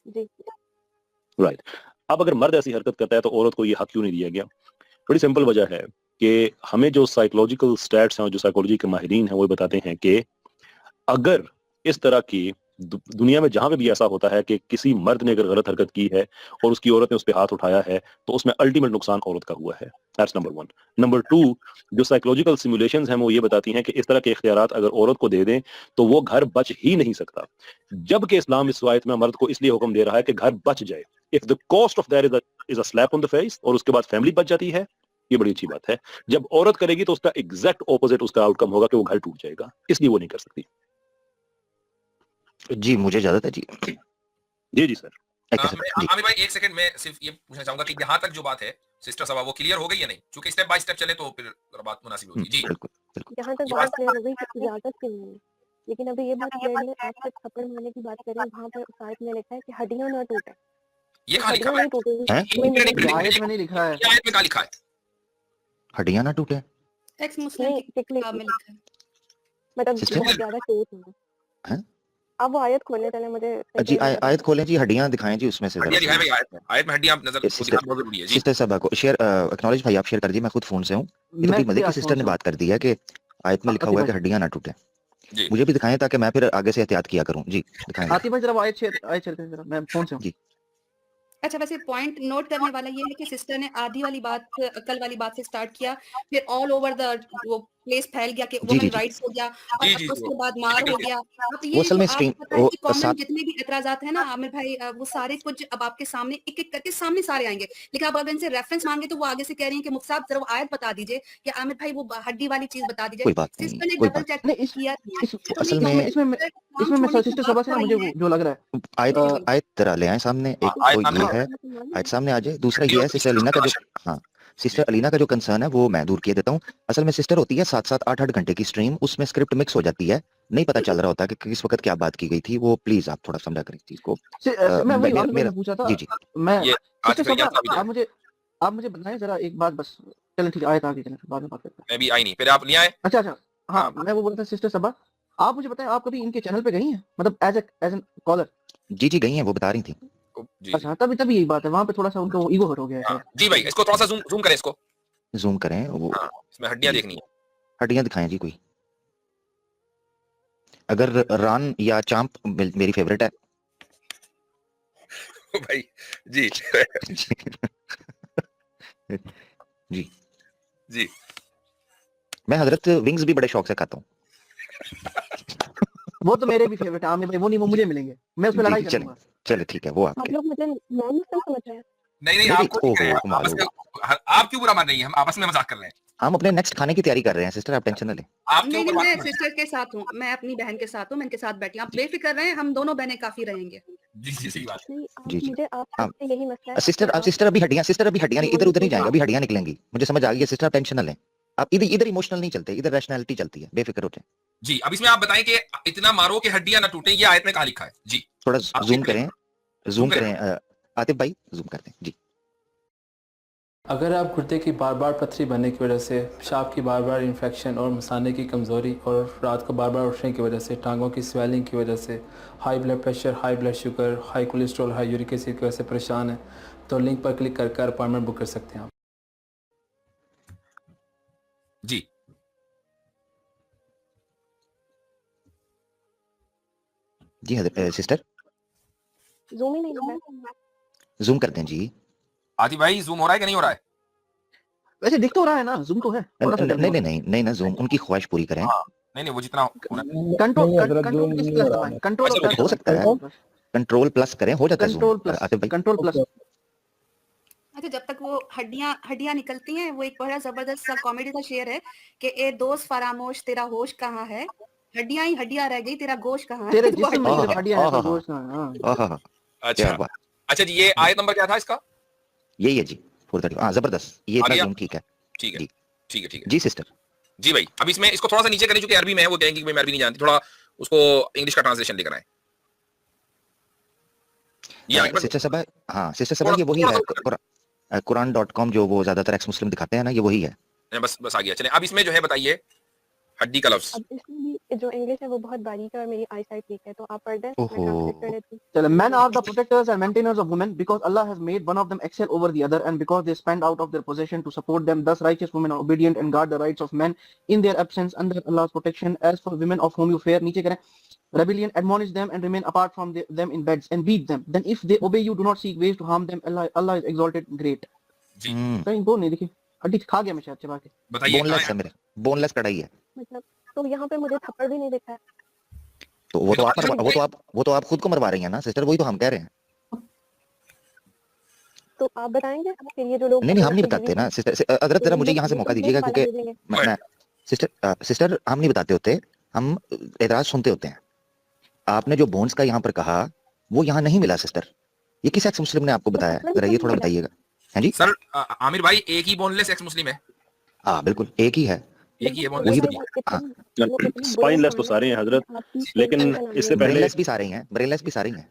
Speaker 3: जी।
Speaker 8: राइट? अब अगर मर्द ऐसी हरकत करता है तो औरत को ये हक क्यों नहीं दिया गया? बड़ी सिंपल वजह है कि हमें जो साइकोलॉजिकल स्टैट्स हैं और जो साइकोलॉजी के माहिरीन हैं वो बताते हैं कि अगर इस तरह की दुनिया में जहां पे भी ऐसा होता है कि किसी मर्द ने अगर गलत हरकत की है और उसकी औरत ने उस पर हाथ उठाया है, तो उसमें अल्टीमेट नुकसान औरत का हुआ है। That's number 1। नंबर 2, जो साइकोलॉजिकल सिमुलेशंस हैं वो ये बताती हैं कि इस तरह के इख्तियारात अगर औरत को दे दें तो वो घर बच ही नहीं सकता, जबकि इस्लाम इस आयत में मर्द को इसलिए हुक्म दे रहा है कि घर बच जाए। If the cost of that is a slap on the face, और उसके बाद फैमिली बच जाती है, ये बड़ी अच्छी बात है। जब औरत करेगी तो उसका एग्जैक्ट ऑपोजिट उसका आउटकम होगा कि वो घर टूट जाएगा, इसलिए वो नहीं कर सकती।
Speaker 5: जी, मुझे इजाज़त है जी।
Speaker 8: जी, जी सर।
Speaker 5: सर
Speaker 4: मैं
Speaker 5: जी।
Speaker 4: आमिर भाई एक सेकंड में सिर्फ ये पूछना चाहूंगा कि यहाँ तक जो बात है सिस्टर साहब, वो क्लियर हो गई या नहीं? क्योंकि स्टेप बाय स्टेप चले तो फिर बात मुनासिब होगी। जी,
Speaker 5: बिल्कुल, बिल्कुल।
Speaker 3: यहाँ तक बात क्लियर हो गई कि इजाजत क्यों नहीं है, लेकिन अभी ये बात क्लियर नहीं, आप सिर्फ थप्पड़ मारने की बात करें, वहाँ पे उस आयत में लिखा है कि हड्डियां ना टूटे,
Speaker 4: ये
Speaker 3: तो
Speaker 4: कहाँ लिखा
Speaker 3: हड्डियां
Speaker 4: हुआ है?
Speaker 3: नहीं टूटेगी
Speaker 5: हैं?
Speaker 3: कोई
Speaker 4: ये
Speaker 3: मतलब
Speaker 6: ये आयत में नहीं लिखा है।
Speaker 4: आयत में कहाँ लिखा है?
Speaker 5: हड्डियाँ ना टूटे?
Speaker 9: एक्स मुस्लिम
Speaker 3: नहीं,
Speaker 9: की
Speaker 3: टिकली
Speaker 9: किताब में लिखा है।
Speaker 3: मतलब
Speaker 5: सिस्टर?
Speaker 3: बहुत ज्यादा टूट है।
Speaker 5: हैं?
Speaker 3: आप वो आयत खोलने चले, मुझे
Speaker 5: जी, आयत खोलें जी, हड्डियाँ दिखाएं जी उसमें से
Speaker 4: हड्डियाँ
Speaker 5: ज़रा।
Speaker 4: दिखाएं भाई, आयत में हड्डियाँ नजर को
Speaker 5: सिस्टर
Speaker 4: दिखाना बहुत जरूरी है। जी,
Speaker 5: सिस्टर साहब को शेयर एक्नॉलेज भाई, आप शेयर कर दिए, मैं खुद फोन से हूँ। ये तो
Speaker 6: मैं
Speaker 5: बड़ी मजे की
Speaker 6: भी
Speaker 5: सिस्टर
Speaker 6: फोन
Speaker 5: ने
Speaker 6: से हूँ।
Speaker 5: बात कर दी है कि आयत में लिखा
Speaker 6: आतिफ
Speaker 5: हुआ है कि
Speaker 6: भाई,
Speaker 5: हड्डियां ना टूटे।
Speaker 4: जी।
Speaker 5: मुझे भी दिखाएं ताकि मैं फिर आगे से एहतियात किया करूं। जी दिखाएं
Speaker 6: आतिफ भाई जरा वो आयत शेयर करें जरा, मैं फोन से हूँ।
Speaker 5: जी।
Speaker 9: अच्छा, वैसे पॉइंट नोट करने वाला ये है कि सिस्टर ने आधी वाली बात, कल वाली बात से स्टार्ट किया, फिर ऑल ओवर द वो प्लेस फैल गया कि
Speaker 5: जी,
Speaker 9: वुमेन
Speaker 5: जी, जी।
Speaker 9: राइट्स हो गया और
Speaker 4: जी,
Speaker 9: अब
Speaker 4: जी,
Speaker 9: उसके
Speaker 4: वो
Speaker 9: बाद मार हो
Speaker 4: टेक्निकल
Speaker 9: गया। अब
Speaker 5: वो
Speaker 9: ये
Speaker 5: असल
Speaker 9: जो
Speaker 5: में
Speaker 9: आपको
Speaker 5: स्ट्रीम
Speaker 9: पता है
Speaker 5: वो
Speaker 9: कि कॉमन
Speaker 5: साथ
Speaker 9: जितने भी एतराज़ात हैं ना आमिर भाई वो सारे कुछ अब आपके सामने एक-एक करके सामने सारे आएँगे। लेकिन आप अगर इनसे रेफरेंस माँगे तो वो आगे से कह रही हैं कि मुफ्ती साहब ज़रा वो आयत बता दीजिए कि आमिर भाई वो हड्डी वाली चीज़ बता दीजिए।
Speaker 5: कोई बात नहीं,
Speaker 9: सिस्टर ने
Speaker 5: कोई
Speaker 9: डबल
Speaker 5: बात
Speaker 9: चेक
Speaker 6: नहीं इस
Speaker 9: किया नहीं है।
Speaker 6: इस
Speaker 9: तो
Speaker 5: असल
Speaker 9: ये
Speaker 5: में
Speaker 6: इसमें
Speaker 9: काम
Speaker 6: इसमें मैं
Speaker 9: छोड़ने की
Speaker 6: सिस्टर
Speaker 9: बात
Speaker 6: सभा से ना
Speaker 9: कर
Speaker 6: मुझे
Speaker 9: रही हैं।
Speaker 6: जो लग रहा है
Speaker 5: आयत
Speaker 6: अ,
Speaker 5: आयत जरा ले आएँ सामने। एक
Speaker 4: आयत
Speaker 5: तो
Speaker 4: सामने
Speaker 5: ये
Speaker 4: लाओ।
Speaker 5: है, आयत सामने आ जाए। दूसरा
Speaker 4: हड्डी
Speaker 5: ये
Speaker 4: और
Speaker 5: है सिस्टर अलीना का जो हाँ, सिस्टर अलीना का जो कंसर्न है वो मैं दूर किए देता हूँ। असल में सिस्टर होती है 7-7 8-8 घंटे की स्ट्रीम, उसमें स्क्रिप्ट मिक्स हो जाती है। नहीं पता चल रहा होता कि किस वक़्त क्या बात की गई थी। वो प्लीज़ आप थोड़ा समझा करें इस चीज़ को।
Speaker 6: मैं वही
Speaker 5: मेरा
Speaker 6: आमिर भाई
Speaker 5: मेरा
Speaker 6: मैं पूछ रहा
Speaker 5: जी,
Speaker 6: था
Speaker 5: जी।
Speaker 6: मैं
Speaker 4: ये आज
Speaker 6: सिस्टर
Speaker 4: फिर यहाँ
Speaker 6: सभा
Speaker 4: भी जाए।
Speaker 6: आप मुझे बताएं जरा एक बात बस। चलें ठीक है आयत आगे चलें बाद में बात करते हैं।
Speaker 4: मैं भी आई नहीं, फिर आप नहीं आए।
Speaker 6: अच्छा हाँ
Speaker 4: हाँ,
Speaker 6: मैं वो बोल रहा था सिस्टर सभा आप मुझे बताएं आप कभी इनके चैनल पे गई हैं मतलब एज एन कॉलर।
Speaker 5: जी, जी, गई हैं, वो बता रही थी।
Speaker 4: जी, जी।
Speaker 6: अच्छा तभी तभी यही बात है वहाँ पे थोड़ा सा उनका ईगो हर्ट हो गया है
Speaker 4: हाँ,
Speaker 6: शायद।
Speaker 4: जी भाई, इसको थोड़ा सा ज़ूम करें इसको।
Speaker 5: ज़ूम करें वो
Speaker 4: हाँ, इसमें हड्डियाँ
Speaker 5: जी,
Speaker 4: देखनी है।
Speaker 5: हड्डियाँ दिखाएँ जी कोई। अगर रान या चाँप मेरी फ़ेवरेट है।
Speaker 4: भाई, जी।
Speaker 5: जी।
Speaker 4: जी।
Speaker 5: मैं हज़रत विंग्स भी बड़े शौक से खाता हूँ।
Speaker 6: वो तो मेरे भी फेवरेट है आमिर भाई वो नहीं वो मुझे मिलेंगे मैं उसमें
Speaker 5: जी,
Speaker 6: लड़ाई
Speaker 5: जी,
Speaker 6: करूंगा।
Speaker 5: चलिए ठीक है, वो
Speaker 3: आप
Speaker 5: आपके।
Speaker 3: लोग मुझे नॉन मुस्लिम समझ रहे हैं?
Speaker 4: नहीं,
Speaker 5: नहीं,
Speaker 4: आपको नहीं
Speaker 5: ओहो!
Speaker 4: कह रहे हैं,
Speaker 5: कमाल
Speaker 4: आपस
Speaker 5: हो
Speaker 4: में
Speaker 5: गई।
Speaker 4: आप क्यों बुरा मान रही हैं? हम आपस में मज़ाक कर रहे हैं।
Speaker 5: हम अपने नेक्स्ट खाने की तैयारी कर रहे हैं सिस्टर, आप टेंशन ना लें।
Speaker 4: आप क्यों
Speaker 9: नहीं,
Speaker 4: बर्बाद
Speaker 9: मैं
Speaker 4: कर रहे हैं?
Speaker 9: सिस्टर के साथ हूँ। मैं अपनी बहन के साथ हूँ, मैं इनके साथ बैठी हूँ। आप बेफ़िक्र रहें, हम दोनों बहनें काफ़ी रहेंगे।
Speaker 4: जी, जी, सही बात है।
Speaker 3: नहीं, आप
Speaker 5: जी, जी।
Speaker 3: मुझे आप
Speaker 5: हाँ,
Speaker 3: से यही मसला है कि
Speaker 5: सिस्टर अभी हड्डियाँ नहीं,
Speaker 3: नॉन
Speaker 5: इधर-उधर नहीं
Speaker 3: मुस्लिम
Speaker 5: जाएँगे, अभी हड्डियाँ निकलेंगी। मुझे समझ आ गई है सिस्टर, आप टेंशन ना लें। आप इधर इमोशनल नहीं चलते, इधर रैशनैलिटी चलती है, बेफ़िक्र हो जाएँ।
Speaker 4: जी, अब इसमें आप बताएँ कि इतना मारो कि हड्डियाँ ना टूटें, ये आयत में कहाँ लिखा है? जी,
Speaker 5: थोड़ा
Speaker 4: आप
Speaker 5: ज़ूम
Speaker 4: देख लें।
Speaker 5: करें
Speaker 4: ज़ूम करें।
Speaker 5: आतिफ भाई ज़ूम कर दें। जी।
Speaker 10: अगर आप गुर्दे की बार बार पथरी बनने की वजह से, पेशाब की बार बार इन्फेक्शन और मसाने की कमज़ोरी और रात को बार बार उठने की वजह से, टांगों की स्वेलिंग की वजह से, high blood pressure, high blood sugar, high cholesterol, high uric acid की वजह से परेशान हैं तो लिंक पर क्लिक कर अपॉइंटमेंट बुक कर सकते हैं आप।
Speaker 4: जी।
Speaker 5: जी सिस्टर
Speaker 3: ज़ूम ही नहीं हो रहा है।
Speaker 5: ज़ूम कर दें जी।
Speaker 4: आतिफ भाई, ज़ूम हो रहा है कि नहीं हो रहा है?
Speaker 6: वैसे दिख तो रहा है ना ज़ूम तो है थोड़ा सा जल्दी
Speaker 5: नहीं ना ज़ूम, उनकी ख्वाहिश पूरी करें।
Speaker 4: हाँ, नहीं, वो जितना होना चाहिए।
Speaker 6: कंट्रोल किस प्लस दबाएं कंट्रोल और
Speaker 5: हो सकता है, कंट्रोल प्लस करें, हो जाता है ज़ूम। आतिफ भाई
Speaker 6: कंट्रोल प्लस
Speaker 9: अच्छा, जब तक वो हड्डियाँ निकलती हैं, वो एक बड़ा ज़बरदस्त सा कॉमेडी का शेर है कि ए दोस्त फरामोश तेरा होश कहाँ है? हड्डियाँ ही हड्डियाँ रह गई, तेरा गोश्त कहाँ है?
Speaker 6: तेरे
Speaker 9: वो
Speaker 6: जिस्म में
Speaker 9: हड्डियाँ
Speaker 6: सिर्फ हड्डियां हैं पर गोश्त कहाँ है। हाँ।
Speaker 5: आहा! क्या
Speaker 4: अच्छा,
Speaker 5: बात।
Speaker 4: अच्छा जी, ये आयत नंबर क्या था इसका?
Speaker 5: यही है जी, 430 हाँ, ज़बरदस्त। ये
Speaker 4: आ
Speaker 5: इतना
Speaker 4: गया?
Speaker 5: ज़ूम ठीक है।
Speaker 4: ठीक है,
Speaker 5: जी।
Speaker 4: ठीक है, ठीक है।
Speaker 5: जी सिस्टर।
Speaker 4: जी भाई, अब इसमें इसको थोड़ा सा नीचे करें, चूंकि अरबी में है, वो कहेंगे कि भाई मैं अरबी नहीं जानती, थोड़ा उसको इंग्लिश का ट्रांसलेशन लेकर आए। ये आगे
Speaker 5: सिस्टर सभा हाँ, सिस्टर सभा
Speaker 4: थोड़ा-
Speaker 5: ये वही
Speaker 4: थोड़ा
Speaker 5: है,
Speaker 4: सा-
Speaker 5: कुरान.com जो वो ज़्यादातर एक्स मुस्लिम दिखाते हैं ना, ये वही है।
Speaker 4: बस आ गया। चलें, अब इसमें जो है बताइए हड्डी का लफ्ज़।
Speaker 3: अब इसमें भी जो इंग्लिश है वो बहुत बारीक है और मेरी आई साइट वीक है तो आप पढ़ दें, मैं
Speaker 5: ओहो!
Speaker 3: ट्रांसलेट कर देती हूँ।
Speaker 6: चलो men are the protectors and maintainers of women because Allah has made one of them excel over the other and because they spend out of their possession to support them. Thus righteous women are obedient and guard the rights of men in their absence under Allah's protection. As for women of whom you fear, नीचे करें, rebellion, admonish them and remain apart from them in beds and beat them. Then if they obey you, do not seek ways to harm them. Allah is exalted, great.
Speaker 4: जी,
Speaker 6: कहीं वो नहीं देखी हड्डी खा गया मैं शायद चबा के।
Speaker 4: बताइए
Speaker 5: बोनलेस
Speaker 4: कहाँ
Speaker 5: है मेरे, बोनलेस कढ़ाई है।
Speaker 3: मतलब तो यहाँ पे मुझे थप्पड़ भी नहीं दिखा है।
Speaker 5: तो वो तो आप खुद को मरवा रही हैं ना सिस्टर, वही तो हम कह रहे हैं।
Speaker 3: तो आप बताएंगे फिर ये जो लोग
Speaker 5: नहीं, हम नहीं बताते ना सिस्टर। हज़रत ज़रा मुझे यहाँ से मौका दीजिएगा क्योंकि मैं सिस्टर हम नहीं बताते होते, हम एतराज़ सुनते होते हैं। आपने जो बोन्स का यहाँ पर कहा, वो यहाँ नहीं मिला सिस्टर। ये किस एक्स मुस्लिम ने आपको बताया? ज़रा ये थोड़ा बताइएगा। हैं जी?
Speaker 4: सर, आमिर भाई एक ही बोनलेस एक्स मुस्लिम है।
Speaker 5: हाँ, बिल्कुल एक ही है।
Speaker 4: एक ही है
Speaker 5: वही
Speaker 4: बोनलेस।
Speaker 5: हाँ,
Speaker 8: स्पाइनलेस तो सारे हैं हजरत, लेकिन इससे पहले
Speaker 5: ब्रेनलेस भी सारे ही हैं, ब्रेनलेस भी सारे ही हैं।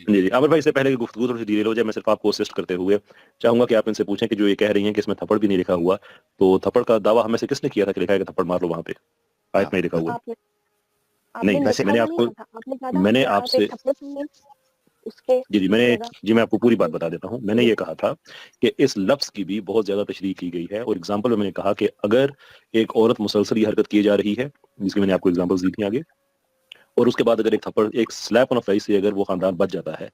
Speaker 8: जी आमिर भाई, इससे पहले की गुफ्तगू थोड़ी सी डिले हो जाए, मैं सिर्फ आपको असिस्ट करते हुए चाहूंगा कि आप इनसे पूछें कि जो ये कह रही हैं कि इसमें थप्पड़ भी नहीं लिखा हुआ, तो थप्पड़ का दावा हमें से किसने किया था कि लिखा है कि थप्पड़ मार लो वहां पे? आयत में लिखा हुआ नहीं। वैसे मैंने आपसे जी मैं आपको पूरी बात बता देता हूँ। मैंने ये कहा था कि इस लफ्ज की भी बहुत ज्यादा तशरीह की गई है और एग्जाम्पल में मैंने कहा कि अगर एक औरत मुसलसल ये हरकत की जा रही है, जिसकी मैंने आपको एग्जाम्पल्स दी थी आगे, और उसके बाद अगर एक थप्पड़, एक स्लैप ऑन द फेस से अगर वो खानदान बच जाता है,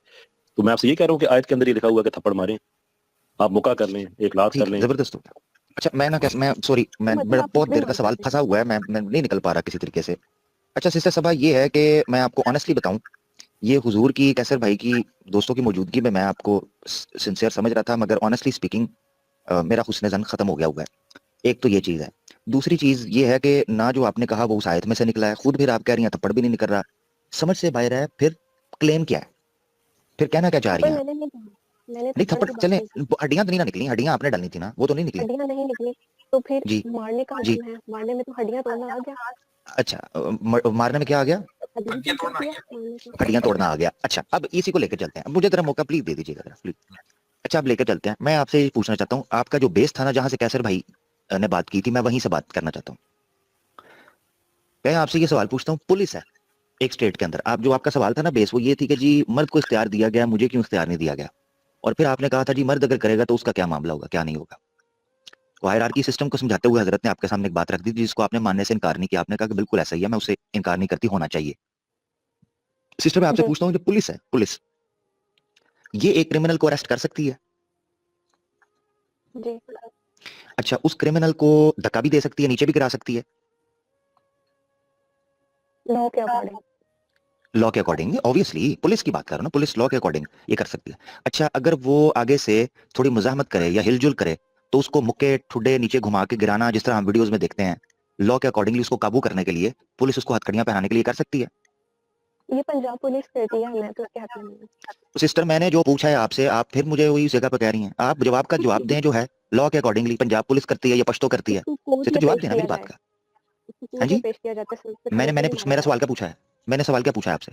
Speaker 8: तो मैं आपसे ये कह रहा हूँ कि आयत के अंदर ये लिखा हुआ कि थप्पड़ मारें, आप मुका कर लें, एक लात कर लें,
Speaker 5: जबरदस्त हो गया। अच्छा मैं सॉरी, मैं
Speaker 3: मतलब
Speaker 5: मेरा
Speaker 3: आप
Speaker 5: बहुत
Speaker 3: कुछ भी
Speaker 5: देर का
Speaker 3: मान
Speaker 5: सवाल
Speaker 3: सकते हैं।
Speaker 5: फंसा हुआ है, मैं नहीं निकल पा रहा किसी तरीके से। अच्छा सिस्टर सबा, ये है कि मैं आपको ऑनेस्टली बताऊं, ये हुजूर की, कैसर भाई की, दोस्तों की मौजूदगी में मैं आपको सिंसियर समझ रहा था, मगर ऑनेस्टली स्पीकिंग मेरा हुस्न ज़न खत्म हो गया हुआ है। एक तो ये चीज़ है। दूसरी चीज़ ये है कि ना जो आपने कहा वो उस आयत में से निकला है, खुद फिर आप कह रही हैं थप्पड़ भी नहीं निकल रहा, समझ से बाहर है, फिर क्लेम क्या है, फिर कहना क्या चाह रही
Speaker 3: थप्पड़
Speaker 5: हैं आप?
Speaker 3: मैंने नहीं कहा, मैंने
Speaker 5: नहीं
Speaker 3: थप्पड़
Speaker 5: थप्पड़
Speaker 3: की बात
Speaker 5: चले,
Speaker 3: नहीं की।
Speaker 5: हड्डियां तो नहीं ना निकली, हड्डियां आपने डालनी थी ना, वो तो नहीं निकली।
Speaker 3: हड्डियां नहीं निकली तो फिर
Speaker 5: जी
Speaker 3: मारने का
Speaker 5: जी।
Speaker 3: हुक्म है, मारने में तो हड्डियां तोड़ना आ गया।
Speaker 5: अच्छा मारने में क्या आ गया?
Speaker 3: अजीब
Speaker 4: हड्डियां
Speaker 3: क्या
Speaker 4: तोड़ना
Speaker 3: किया
Speaker 4: है।
Speaker 3: मारने को?
Speaker 5: हड्डियां तोड़ना आ गया। अच्छा अब इसी को लेकर चलते हैं, मुझे जरा मौका प्लीज दे दीजिएगा जरा प्लीज। अच्छा अब लेकर चलते हैं, मैं आपसे ये पूछना चाहता हूँ, आपका जो बेस था ना जहां से कैसर भाई ने बात की थी, मैं वहीं से बात करना चाहता हूँ। मैं आपसे ये सवाल पूछता हूँ, पुलिस है एक स्टेट के अंदर, आप जो आपका सवाल था ना बेस, वो ये थी कि जी मर्द को इख्तियार दिया गया, मुझे क्यों इख्तियार नहीं दिया गया? और फिर आपने कहा था जी मर्द अगर करेगा तो उसका क्या मामला होगा, क्या नहीं होगा। तो हायरार्की सिस्टम को समझाते हुए हजरत ने आपके सामने एक बात रख दी थी जिसको आपने मानने से इनकार नहीं किया, आपने कहा कि बिल्कुल ऐसा ही है, मैं उसे इनकार नहीं करती, होना चाहिए। सिस्टर मैं आपसे
Speaker 3: जी
Speaker 5: पूछता हूँ, जो पुलिस है, पुलिस ये एक क्रिमिनल को अरेस्ट कर सकती है?
Speaker 3: जी
Speaker 5: अच्छा उस क्रिमिनल को धक्का भी दे सकती है, नीचे भी गिरा सकती है?
Speaker 3: लॉ के अकॉर्डिंग।
Speaker 5: लॉ के अकॉर्डिंग, ऑब्वियसली पुलिस की बात कर रहा हूं ना, पुलिस लॉ के अकॉर्डिंग ये कर सकती है। अच्छा अगर वो आगे से थोड़ी मुजाहमत करे या हिलजुल करे तो उसको मुक्के ठुड्डे नीचे घुमा के गिराना, जिस तरह हम वीडियोस में देखते हैं, लॉ के अकॉर्डिंगली उसको काबू करने के लिए पुलिस उसको हथकड़ियां पहनाने के लिए कर सकती है?
Speaker 3: ये पंजाब पुलिस करती है, मैं तो क्या करूँ?
Speaker 5: तो सिस्टर मैंने जो पूछा है आपसे, आप फिर मुझे वही जगह पर कह रही हैं, आप जवाब का जवाब दें जो है लॉ के अकॉर्डिंगली, पंजाब पुलिस करती है या पश्तो करती है?
Speaker 3: उसको कोर्ट
Speaker 5: सिस्टर
Speaker 3: में
Speaker 5: जवाब
Speaker 3: पेश
Speaker 5: देना
Speaker 3: किया
Speaker 5: मेरी बात
Speaker 3: जाए,
Speaker 5: का।
Speaker 3: उसको
Speaker 5: हाँ
Speaker 3: कोर्ट में
Speaker 5: जी,
Speaker 3: पेश किया जाता है, सबसे पहले
Speaker 5: मैंने
Speaker 3: तो
Speaker 5: मैंने
Speaker 3: नहीं मारा
Speaker 5: मेरा सवाल
Speaker 3: जाता।
Speaker 5: क्या पूछा है, मैंने सवाल क्या पूछा है आपसे?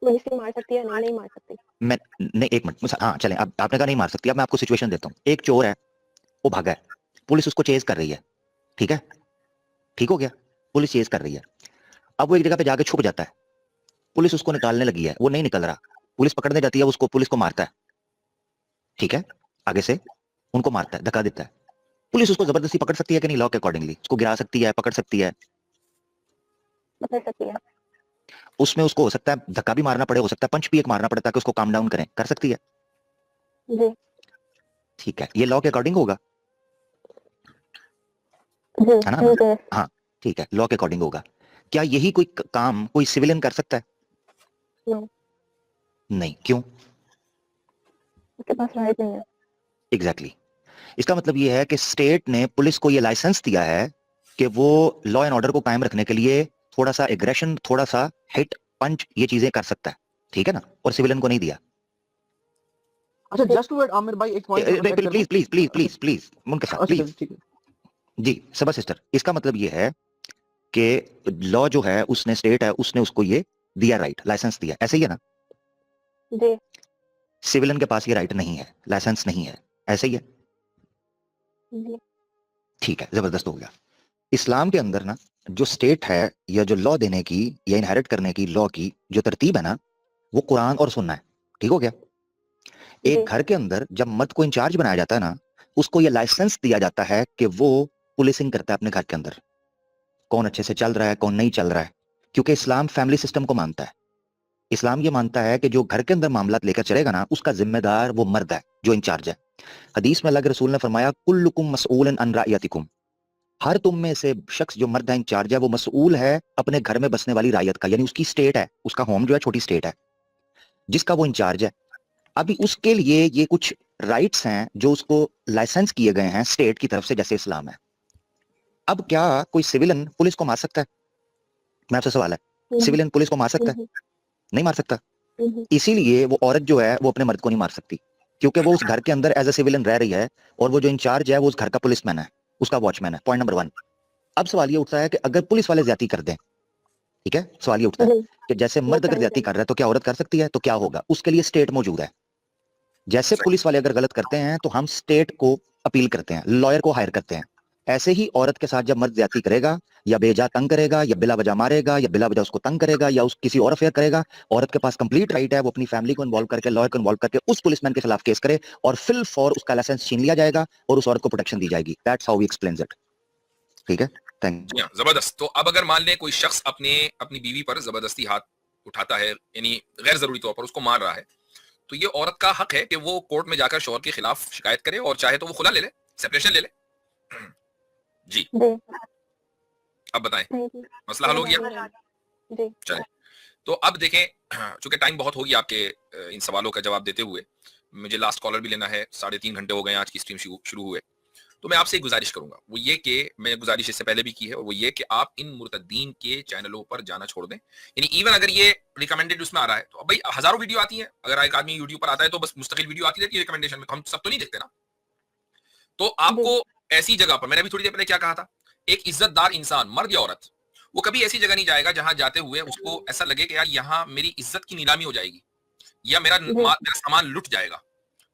Speaker 3: पुलिस से मार सकती है, नहीं नहीं मार सकती।
Speaker 5: मैं नहीं, एक मिनट, हाँ चलें, अब आपने कहा नहीं मार सकती, अब मैं आपको सिचुएशन देता हूँ। एक चोर है, वो भागा है, पुलिस उसको चेज कर रही है, ठीक है, ठीक हो गया, पुलिस चेज कर रही है, अब वो एक जगह पे जाके छुप जाता है, पुलिस उसको निकालने लगी है, वो नहीं निकल रहा, पुलिस पकड़ने जाती है उसको, पुलिस को मारता है, ठीक है, आगे से उनको मारता है, धक्का देता है, पुलिस उसको जबरदस्ती पकड़ सकती है कि नहीं? लॉ के अकॉर्डिंगली उसको गिरा सकती है, पकड़ सकती है,
Speaker 3: पकड़ सकती है।
Speaker 5: उसमें उसको हो सकता है धक्का भी मारना पड़े, हो सकता है पंच भी एक मारना पड़े ताकि उसको काम डाउन करें, कर सकती है?
Speaker 3: जी
Speaker 5: ठीक है, ये लॉ के अकॉर्डिंग होगा,
Speaker 3: जी
Speaker 5: है ना?
Speaker 3: ठीक है।
Speaker 5: हाँ ठीक है, लॉ के अकॉर्डिंग होगा। क्या यही कोई काम कोई सिविलियन कर सकता है?
Speaker 3: नो,
Speaker 5: नहीं, क्यों?
Speaker 3: उसके पास राइट नहीं है।
Speaker 5: एग्जैक्टली इसका मतलब ये है कि स्टेट ने पुलिस को ये लाइसेंस दिया है कि वो लॉ एंड ऑर्डर को कायम रखने के लिए थोड़ा सा एग्रेशन, थोड़ा सा हिट पंच, ये चीजें कर सकता है, ठीक है ना, और सिविलियन को नहीं दिया।
Speaker 6: अच्छा जस्ट टू ऐड आमिर भाई एक पॉइंट ऐड कर दूं।
Speaker 5: Please please please please please मुनकसा
Speaker 6: अच्छा
Speaker 5: प्लीज।
Speaker 6: ठीक है।
Speaker 5: जी सबा सिस्टर, इसका मतलब ये है कि लॉ जो है उसने, स्टेट है उसने उसको ये दिया, राइट, लाइसेंस दिया, ऐसे ही है ना?
Speaker 3: जी
Speaker 5: सिविलियन के पास ये राइट नहीं है, लाइसेंस नहीं है, ऐसे ही है?
Speaker 3: जी
Speaker 5: ठीक है, जबरदस्त हो गया। इस्लाम के अंदर ना जो स्टेट है या जो लॉ देने की या इनहेरिट करने की लॉ की जो तरतीब है ना, वो कुरान और सुन्ना है, ठीक हो गया?
Speaker 3: जी
Speaker 5: एक घर के अंदर जब मर्द को इंचार्ज बनाया जाता है ना, उसको ये लाइसेंस दिया जाता है कि वो पुलिसिंग करता है अपने घर के अंदर, कौन अच्छे से चल रहा है, कौन नहीं चल रहा है, क्योंकि इस्लाम फैमिली सिस्टम को मानता है। इस्लाम ये मानता है कि जो घर के अंदर मामला लेकर चलेगा ना, उसका जिम्मेदार वो मर्द है जो इंचार्ज है। हदीस में अल्लाह के रसूल ने फरमाया, कुल्लुकुम मसऊलन अन रायतिकुम, हर तुम में से शख्स जो मर्द है, इंचार्ज है, वो मसऊल है अपने घर में बसने वाली रायत का, यानी उसकी स्टेट है, उसका होम जो है छोटी स्टेट है जिसका वो इंचार्ज है। अभी उसके लिए ये कुछ राइट्स हैं जो उसको लाइसेंस किए गए हैं स्टेट की तरफ से, जैसे इस्लाम है। अब क्या कोई सिविलियन पुलिस को मार सकता है? मैं आपसे सवाल है, सिविलियन पुलिस को मार सकता है? नहीं मार सकता। इसीलिए वो औरत जो है वो अपने मर्द को नहीं मार सकती, क्योंकि वो उस घर के अंदर एज ए सिविलियन रह रही है, और वो जो इंचार्ज है वो उस घर का पुलिसमैन है, उसका वॉचमैन है। Point number 1। अब सवाल ये उठता है कि अगर पुलिस वाले ज्यादती कर दें, ठीक है, सवाल ये उठता है कि जैसे मर्द अगर ज्यादती कर रहा है तो क्या औरत कर सकती है? तो क्या होगा? उसके लिए स्टेट मौजूद है। जैसे पुलिस वाले अगर गलत करते हैं तो हम स्टेट को अपील करते हैं, लॉयर को हायर करते हैं। ऐसे ही औरत के साथ जब मर्द ज्यादती करेगा, या बेजा तंग करेगा, या बिला वजह मारेगा, या बिला वजह उसको तंग करेगा, या उस किसी और अफेयर करेगा, औरत के पास कंप्लीट राइट है वो अपनी फैमिली को इन्वॉल्व करके, लॉयर को इन्वॉल्व करके उस पुलिसमैन के खिलाफ केस करे, और फिल फॉर उसका लाइसेंस छीन लिया जाएगा और उस औरत को प्रोटेक्शन दी जाएगी। That's how we explains it. ठीक है, थैंक
Speaker 4: जी हाँ, जबरदस्त। तो अब अगर मान लें कोई शख्स अपनी बीवी पर जबरदस्ती हाथ उठाता है, यानी गैर जरूरी तौर पर उसको मार रहा है, तो ये औरत का हक है कि वो कोर्ट में जाकर शौहर के खिलाफ शिकायत करे, और चाहे तो वो खुला ले ले, सेपरेशन ले ले, जी,
Speaker 3: जी
Speaker 4: अब बताएं,
Speaker 3: थैंक यू
Speaker 4: मसला हल हो
Speaker 3: मेरा
Speaker 4: गया?
Speaker 3: धन्यवाद जी
Speaker 4: चलें। तो अब देखें, चूंकि टाइम बहुत हो गया आपके इन सवालों का जवाब देते हुए, मुझे लास्ट कॉलर भी लेना है, 3.5 घंटे हो गए हैं आज की स्ट्रीम शुरू हुए। तो मैं आपसे एक गुजारिश करूंगा, वो ये कि मैं गुजारिश इससे पहले भी की है, और वो ये कि आप इन मुर्तद्दीन के चैनलों पर जाना छोड़ दें। यानी इवन अगर ये रिकमेंडेड उसमें आ रहा है, तो भाई हजारों वीडियो आती है, अगर एक आदमी यूट्यूब पर आता है तो बस मुस्तकिल वीडियो आती रहती है रिकमेंडेशन में, तो हम सब तो नहीं देखते ना। तो आपको ऐसी जगह पर, मैंने अभी थोड़ी देर पहले क्या कहा था, एक इज्जतदार इंसान, मर्द या औरत, वो कभी ऐसी जगह नहीं जाएगा जहां जाते हुए उसको ऐसा लगे कि यार यहाँ मेरी इज्जत की नीलामी हो जाएगी या मेरा सामान लुट जाएगा।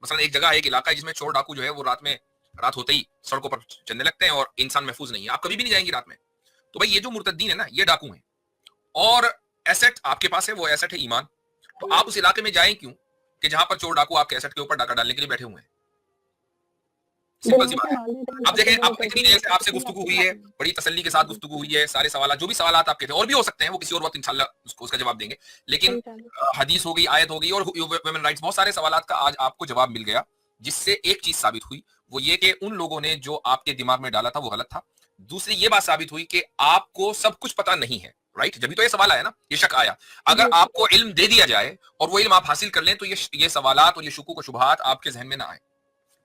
Speaker 4: मसलन एक जगह है, एक इलाका है जिसमें चोर डाकू जो है वो रात होते ही सड़कों पर चलने लगते हैं और इंसान महफूज नहीं है, आप कभी भी नहीं जाएंगे रात में। तो भाई ये जो मुर्तद्दीन है ना, ये डाकू हैं, और एसेट आपके पास है, वो एसेट है ईमान। तो आप उस इलाके में जाएं क्यों कि जहां पर चोर डाकू आपके एसेट के ऊपर डाका डालने के लिए बैठे हुए हैं। सिंपल सी बात है। अब देखें, आप इतनी देर से आपसे गुफ्तगू हुई है, बड़ी तसल्ली के साथ गुफ्तगू हुई है, सारे सवाल जो भी सवाल आपके थे और भी हो सकते हैं, वो किसी और वक्त इंशाल्लाह उसका जवाब देंगे, लेकिन हदीस हो गई, आयत हो गई और वुमेन राइट्स, बहुत सारे सवाल का आज आपको जवाब मिल गया, जिससे एक चीज साबित हुई, वो ये कि उन लोगों ने जो आपके दिमाग में डाला था वो गलत था। दूसरी ये बात साबित हुई कि आपको सब कुछ पता नहीं है, राइट। जब भी तो ये सवाल आया ना, ये शक आया। अगर आपको इल्म दे दिया जाए और वो इल्म आप हासिल कर लें, तो ये सवालात और ये शुकूक और शुबहात आपके जहन में ना आए।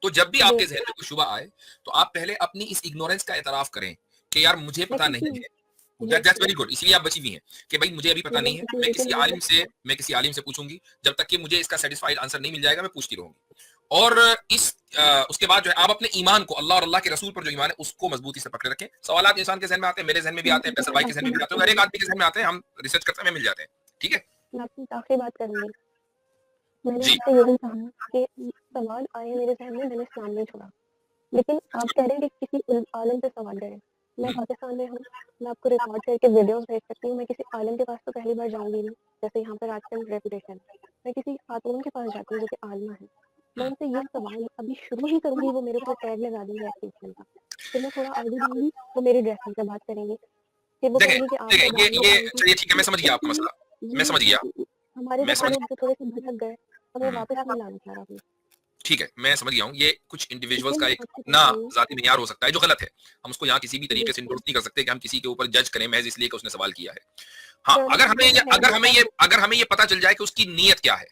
Speaker 4: तो जब भी आपके जहन में कोई शुबा आए, तो आप पहले अपनी इस इग्नोरेंस का एतराफ करें कि यार मुझे पता नहीं है। दैट्स वेरी गुड, इसलिए आप बची हुई हैं कि भाई मुझे अभी पता नहीं है, मैं किसी आलिम से पूछूंगी, जब तक कि मुझे इसका सेटिस्फाइड आंसर नहीं मिल जाएगा मैं पूछती रहूंगी। और उसके बाद जो है आप अपने ईमान को, अल्लाह और अल्लाह के रसूल पर जो ईमान है उसको मजबूती से पकड़े रखें। सवालात इंसान के जहन में आते हैं, मेरे जहन में भी आते हैं, फैसल भाई के जहन में भी आते हैं, हर एक आदमी के जहन में आते हैं, हम रिसर्च करते हैं, हमें मिल जाते हैं। ठीक है,
Speaker 3: मैं आपसे आखिरी बात करूंगी। मैंने
Speaker 4: जी।
Speaker 3: आपसे यही कहा कि सवाल आए मेरे जहन में, मैंने इस्लाम नहीं छोड़ा, लेकिन आप कह रहे हैं कि किसी आलिम से सवाल करें। मैं पाकिस्तान में हूँ, मैं आपको रिकॉर्ड करके वीडियोस भेज सकती हूँ। मैं किसी आलिम के पास तो पहली बार जाऊंगी नहीं, जैसे यहाँ पर आजकल रेपुटेशन, मैं किसी खातून के पास जाती हूँ जो कि आलिमा है, मैं उनसे ये सवाल अभी शुरू ही करूंगी, वो मेरे ऊपर टैग लगा देंगे एक्सटेंशन का, फिर मैं थोड़ा आगे जाऊंगी, वो मेरी ड्रेसिंग पे बात करेंगे, फिर वो कहेंगे कि आप
Speaker 4: चलिए ठीक है, मैं समझ गया आपका मसला, मैं समझ गया,
Speaker 3: हमारे
Speaker 4: मैं समझ
Speaker 3: जो थोड़े से भटक गए, हमें वापस नहीं लाना चाह रहा।
Speaker 4: ठीक है, मैं समझ गया हूँ। ये कुछ इंडिविजुअल्स का एक ना जाती मेयार हो सकता है जो गलत है, हम उसको यहाँ किसी भी तरीके से इंडोर्स नहीं कर सकते कि हम किसी के ऊपर जज करें महज इसलिए कि उसने सवाल किया है। हाँ, अगर हमें ये पता चल जाए कि उसकी नीयत क्या है।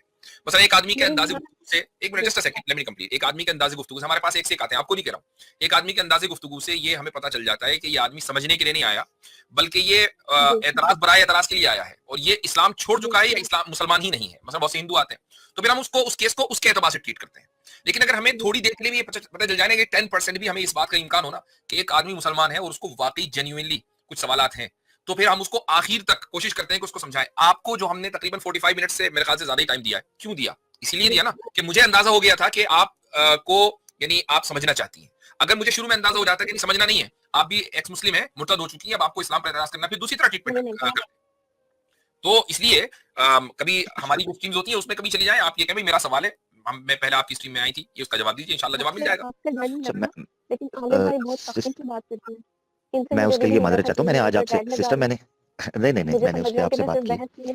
Speaker 4: मतलब एक आदमी के अंदाजे गुफ्तगू से, एक minute just a second, let me complete. एक आदमी के अंदाजे गुफ्तगू से, हमारे पास एक से एक आते हैं, आपको नहीं कह रहा हूँ, एक आदमी के अंदाजे गुफ्तगू से ये हमें पता चल जाता है कि ये आदमी समझने के लिए नहीं आया, बल्कि ये एतराज बराए एतराज के लिए आया है, और ये इस्लाम छोड़ चुका है या इस्लाम मुसलमान ही नहीं है। मतलब बहुत से हिंदू आते हैं, तो फिर हम उसको उस केस को उसके एतबार से ट्रीट करते हैं। लेकिन अगर हमें थोड़ी देर के लिए भी पता चल जाए कि 10% भी हमें इस बात का इम्कान हो ना कि एक आदमी मुसलमान है और उसको वाकई जेन्युइनली कुछ सवालात हैं, तो फिर हम उसको आखिर तक कोशिश करते हैं कि उसको समझाएं। आपको जो हमने तकरीबन 45 मिनट से मेरे ख्याल से ज्यादा ही टाइम दिया है, क्यों दिया? इसीलिए दिया ना कि मुझे अंदाजा हो गया था कि आप को यानी आप समझना चाहती हैं। अगर मुझे शुरू में अंदाजा हो जाता कि नहीं समझना नहीं है, आप भी एक्स मुस्लिम है, मुर्तद हो चुकी है, अब आपको इस्लाम पर एतराज करना, फिर दूसरी तरह ट्रीटमेंट। तो इसलिए कभी हमारी जो स्ट्रीम्स होती है उसमें कभी चली जाए, आप ये कहें मेरा सवाल है, मैं पहले आपकी स्ट्रीम में आई थी, ये उसका जवाब दीजिए, इंशाल्लाह जवाब मिल जाएगा।
Speaker 5: मैं उसके लिए माजरत चाहता हूँ, मैंने आज आपसे सिस्टर मैंने नहीं मैंने उस पर आपसे बात की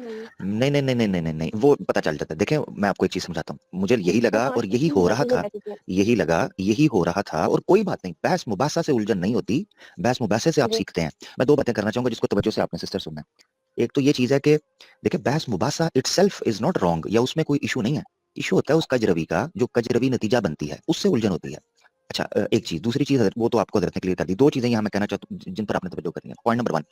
Speaker 5: नहीं, वो पता चल जाता है। देखें, मैं आपको एक चीज समझाता हूँ, मुझे यही लगा और यही हो रहा था और कोई बात नहीं, बहस मुबासा से उलझन नहीं होती, बहस मुबासे से आप सीखते हैं। मैं दो बातें करना चाहूंगा जिसको तवज्जो से आपने सिस्टर सुनना है। एक तो ये चीज है कि देखिए, बहस मुबासा इटसेल्फ इज नॉट रॉन्ग, या उसमें कोई इशू नहीं है, इशू होता है उस कजरवी का, जो कजरवी नतीजा बनती है, उससे उलझन होती है। अच्छा, एक चीज, दूसरी चीज वो तो आपको हज़रत ने क्लियर कर दी। दो चीजें यहाँ मैं कहना चाहता हूँ जिन पर आपने तवज्जो करनी है। पॉइंट नंबर 1,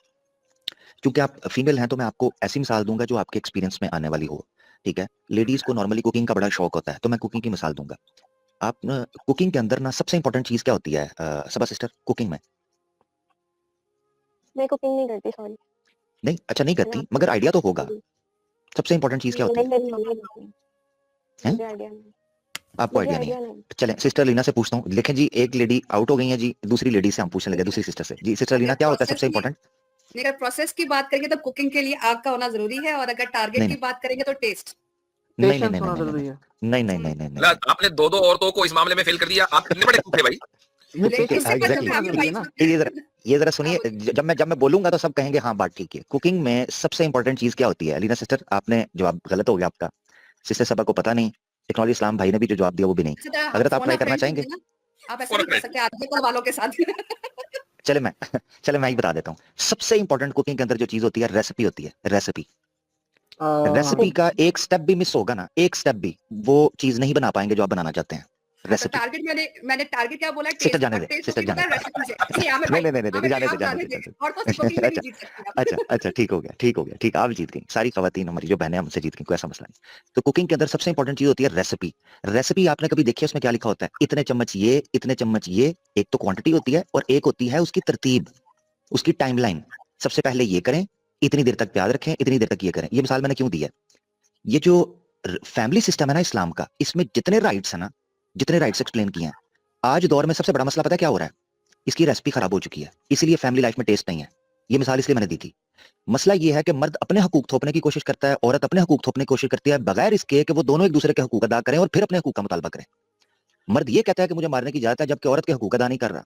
Speaker 5: क्योंकि आप फीमेल हैं तो मैं आपको ऐसी मिसाल दूंगा जो आपके एक्सपीरियंस में आने वाली हो, ठीक है। लेडीज को नॉर्मली कुकिंग का बड़ा शौक होता है, तो मैं कुकिंग की मिसाल दूंगा। आप कुकिंग के अंदर ना सबसे इंपॉर्टेंट चीज क्या होती है सबा सिस्टर कुकिंग में?
Speaker 3: मैं कुकिंग नहीं करती, सॉरी।
Speaker 5: नहीं, अच्छा नहीं करती, मगर आइडिया तो होगा। सबसे इंपॉर्टेंट चीज क्या होती है? आपको आइडिया नहीं है? चलें सिस्टर लीना से पूछता हूँ। लिखें जी, एक लेडी आउट हो गई है जी, दूसरी लेडी से हम पूछने लगे, दूसरी सिस्टर से। जी सिस्टर लीना, क्या होता है सबसे इंपॉर्टेंट?
Speaker 9: अगर प्रोसेस की बात करेंगे तो कुकिंग के लिए आग का होना जरूरी है, और अगर टारगेट की बात करेंगे तो टेस्ट।
Speaker 5: नहीं,
Speaker 4: आपने दो औरतों को इस मामले में फेल कर दिया। आप कितने बड़े थे भाई?
Speaker 5: ये जरा सुनिए, जब मैं बोलूंगा तो सब कहेंगे हाँ बात ठीक है। कुकिंग में सबसे इंपॉर्टेंट चीज क्या होती है? लीना सिस्टर, आपने जवाब गलत हो गया आपका। सिस्टर सबा को पता नहीं, टेक्नोलॉजी इस्लाम भाई ने भी जो जवाब दिया वो भी नहीं। अगर आप ट्राई करना चाहेंगे,
Speaker 9: आप ऐसा नहीं कर सकते आधे घर वालों के साथ।
Speaker 5: चले मैं ही बता देता हूँ। सबसे इंपॉर्टेंट कुकिंग के अंदर जो चीज होती है रेसिपी होती है। रेसिपी का एक स्टेप भी मिस होगा ना, एक स्टेप भी, वो चीज नहीं बना पाएंगे जो आप बनाना चाहते हैं।
Speaker 9: तो
Speaker 5: रेसिपी
Speaker 9: टारगेट मैंने टारगेट क्या बोला?
Speaker 5: सिस्टर
Speaker 9: टेस्ट,
Speaker 5: जाने
Speaker 9: और
Speaker 5: दे,
Speaker 9: टेस्ट
Speaker 5: सिस्टर
Speaker 9: होगी
Speaker 5: जाने
Speaker 9: पता है
Speaker 5: दे।
Speaker 9: रेसिपी से। इसलिए आमिर
Speaker 5: नहीं
Speaker 9: भाई,
Speaker 5: नहीं नहीं नहीं,
Speaker 9: आमिर
Speaker 5: जाने
Speaker 9: भाई
Speaker 5: दे
Speaker 9: आप
Speaker 5: जाने
Speaker 9: जाने
Speaker 5: दे
Speaker 9: दे,
Speaker 5: जाने
Speaker 9: और कौन सी कुकिंग में नहीं जीत सकती आप।
Speaker 5: अच्छा ठीक हो गया ठीक हो गया, आप जीत गई, सारी खवातीन हमारी जो बहनें हैं, हमसे जीत गई, कोई ऐसा मसला नहीं। तो कुकिंग के अंदर सबसे इंपॉर्टेंट चीज होती है रेसिपी। रेसिपी आपने कभी देखी है? उसमें क्या लिखा होता है? इतने चम्मच ये, इतने चम्मच ये। एक तो क्वांटिटी होती है और एक होती है उसकी तरतीब, उसकी टाइमलाइन। सबसे पहले ये करें, इतनी देर तक प्याज रखें, इतनी देर तक ये करें। ये मिसाल मैंने क्यों दी है? ये जो फैमिली सिस्टम है ना इस्लाम का, इसमें जितने राइट्स है ना, जितने राइट्स एक्सप्लेन किए हैं, आज दौर में सबसे बड़ा मसला पता है क्या हो रहा है? इसकी रेसिपी खराब हो चुकी है, इसीलिए फैमिली लाइफ में टेस्ट नहीं है। ये मिसाल इसलिए मैंने दी थी। मसला ये है कि मर्द अपने हकूक थोपने की कोशिश करता है, औरत अपने हकूक थोपने की कोशिश करती है, बगैर इसके कि वो दोनों एक दूसरे के हकूक अदा करें और फिर अपने हकूक का मुतालबा करें। मर्द ये कहता है कि मुझे मारने की इजाजत है, जबकि औरत के हकूक अदा नहीं कर रहा।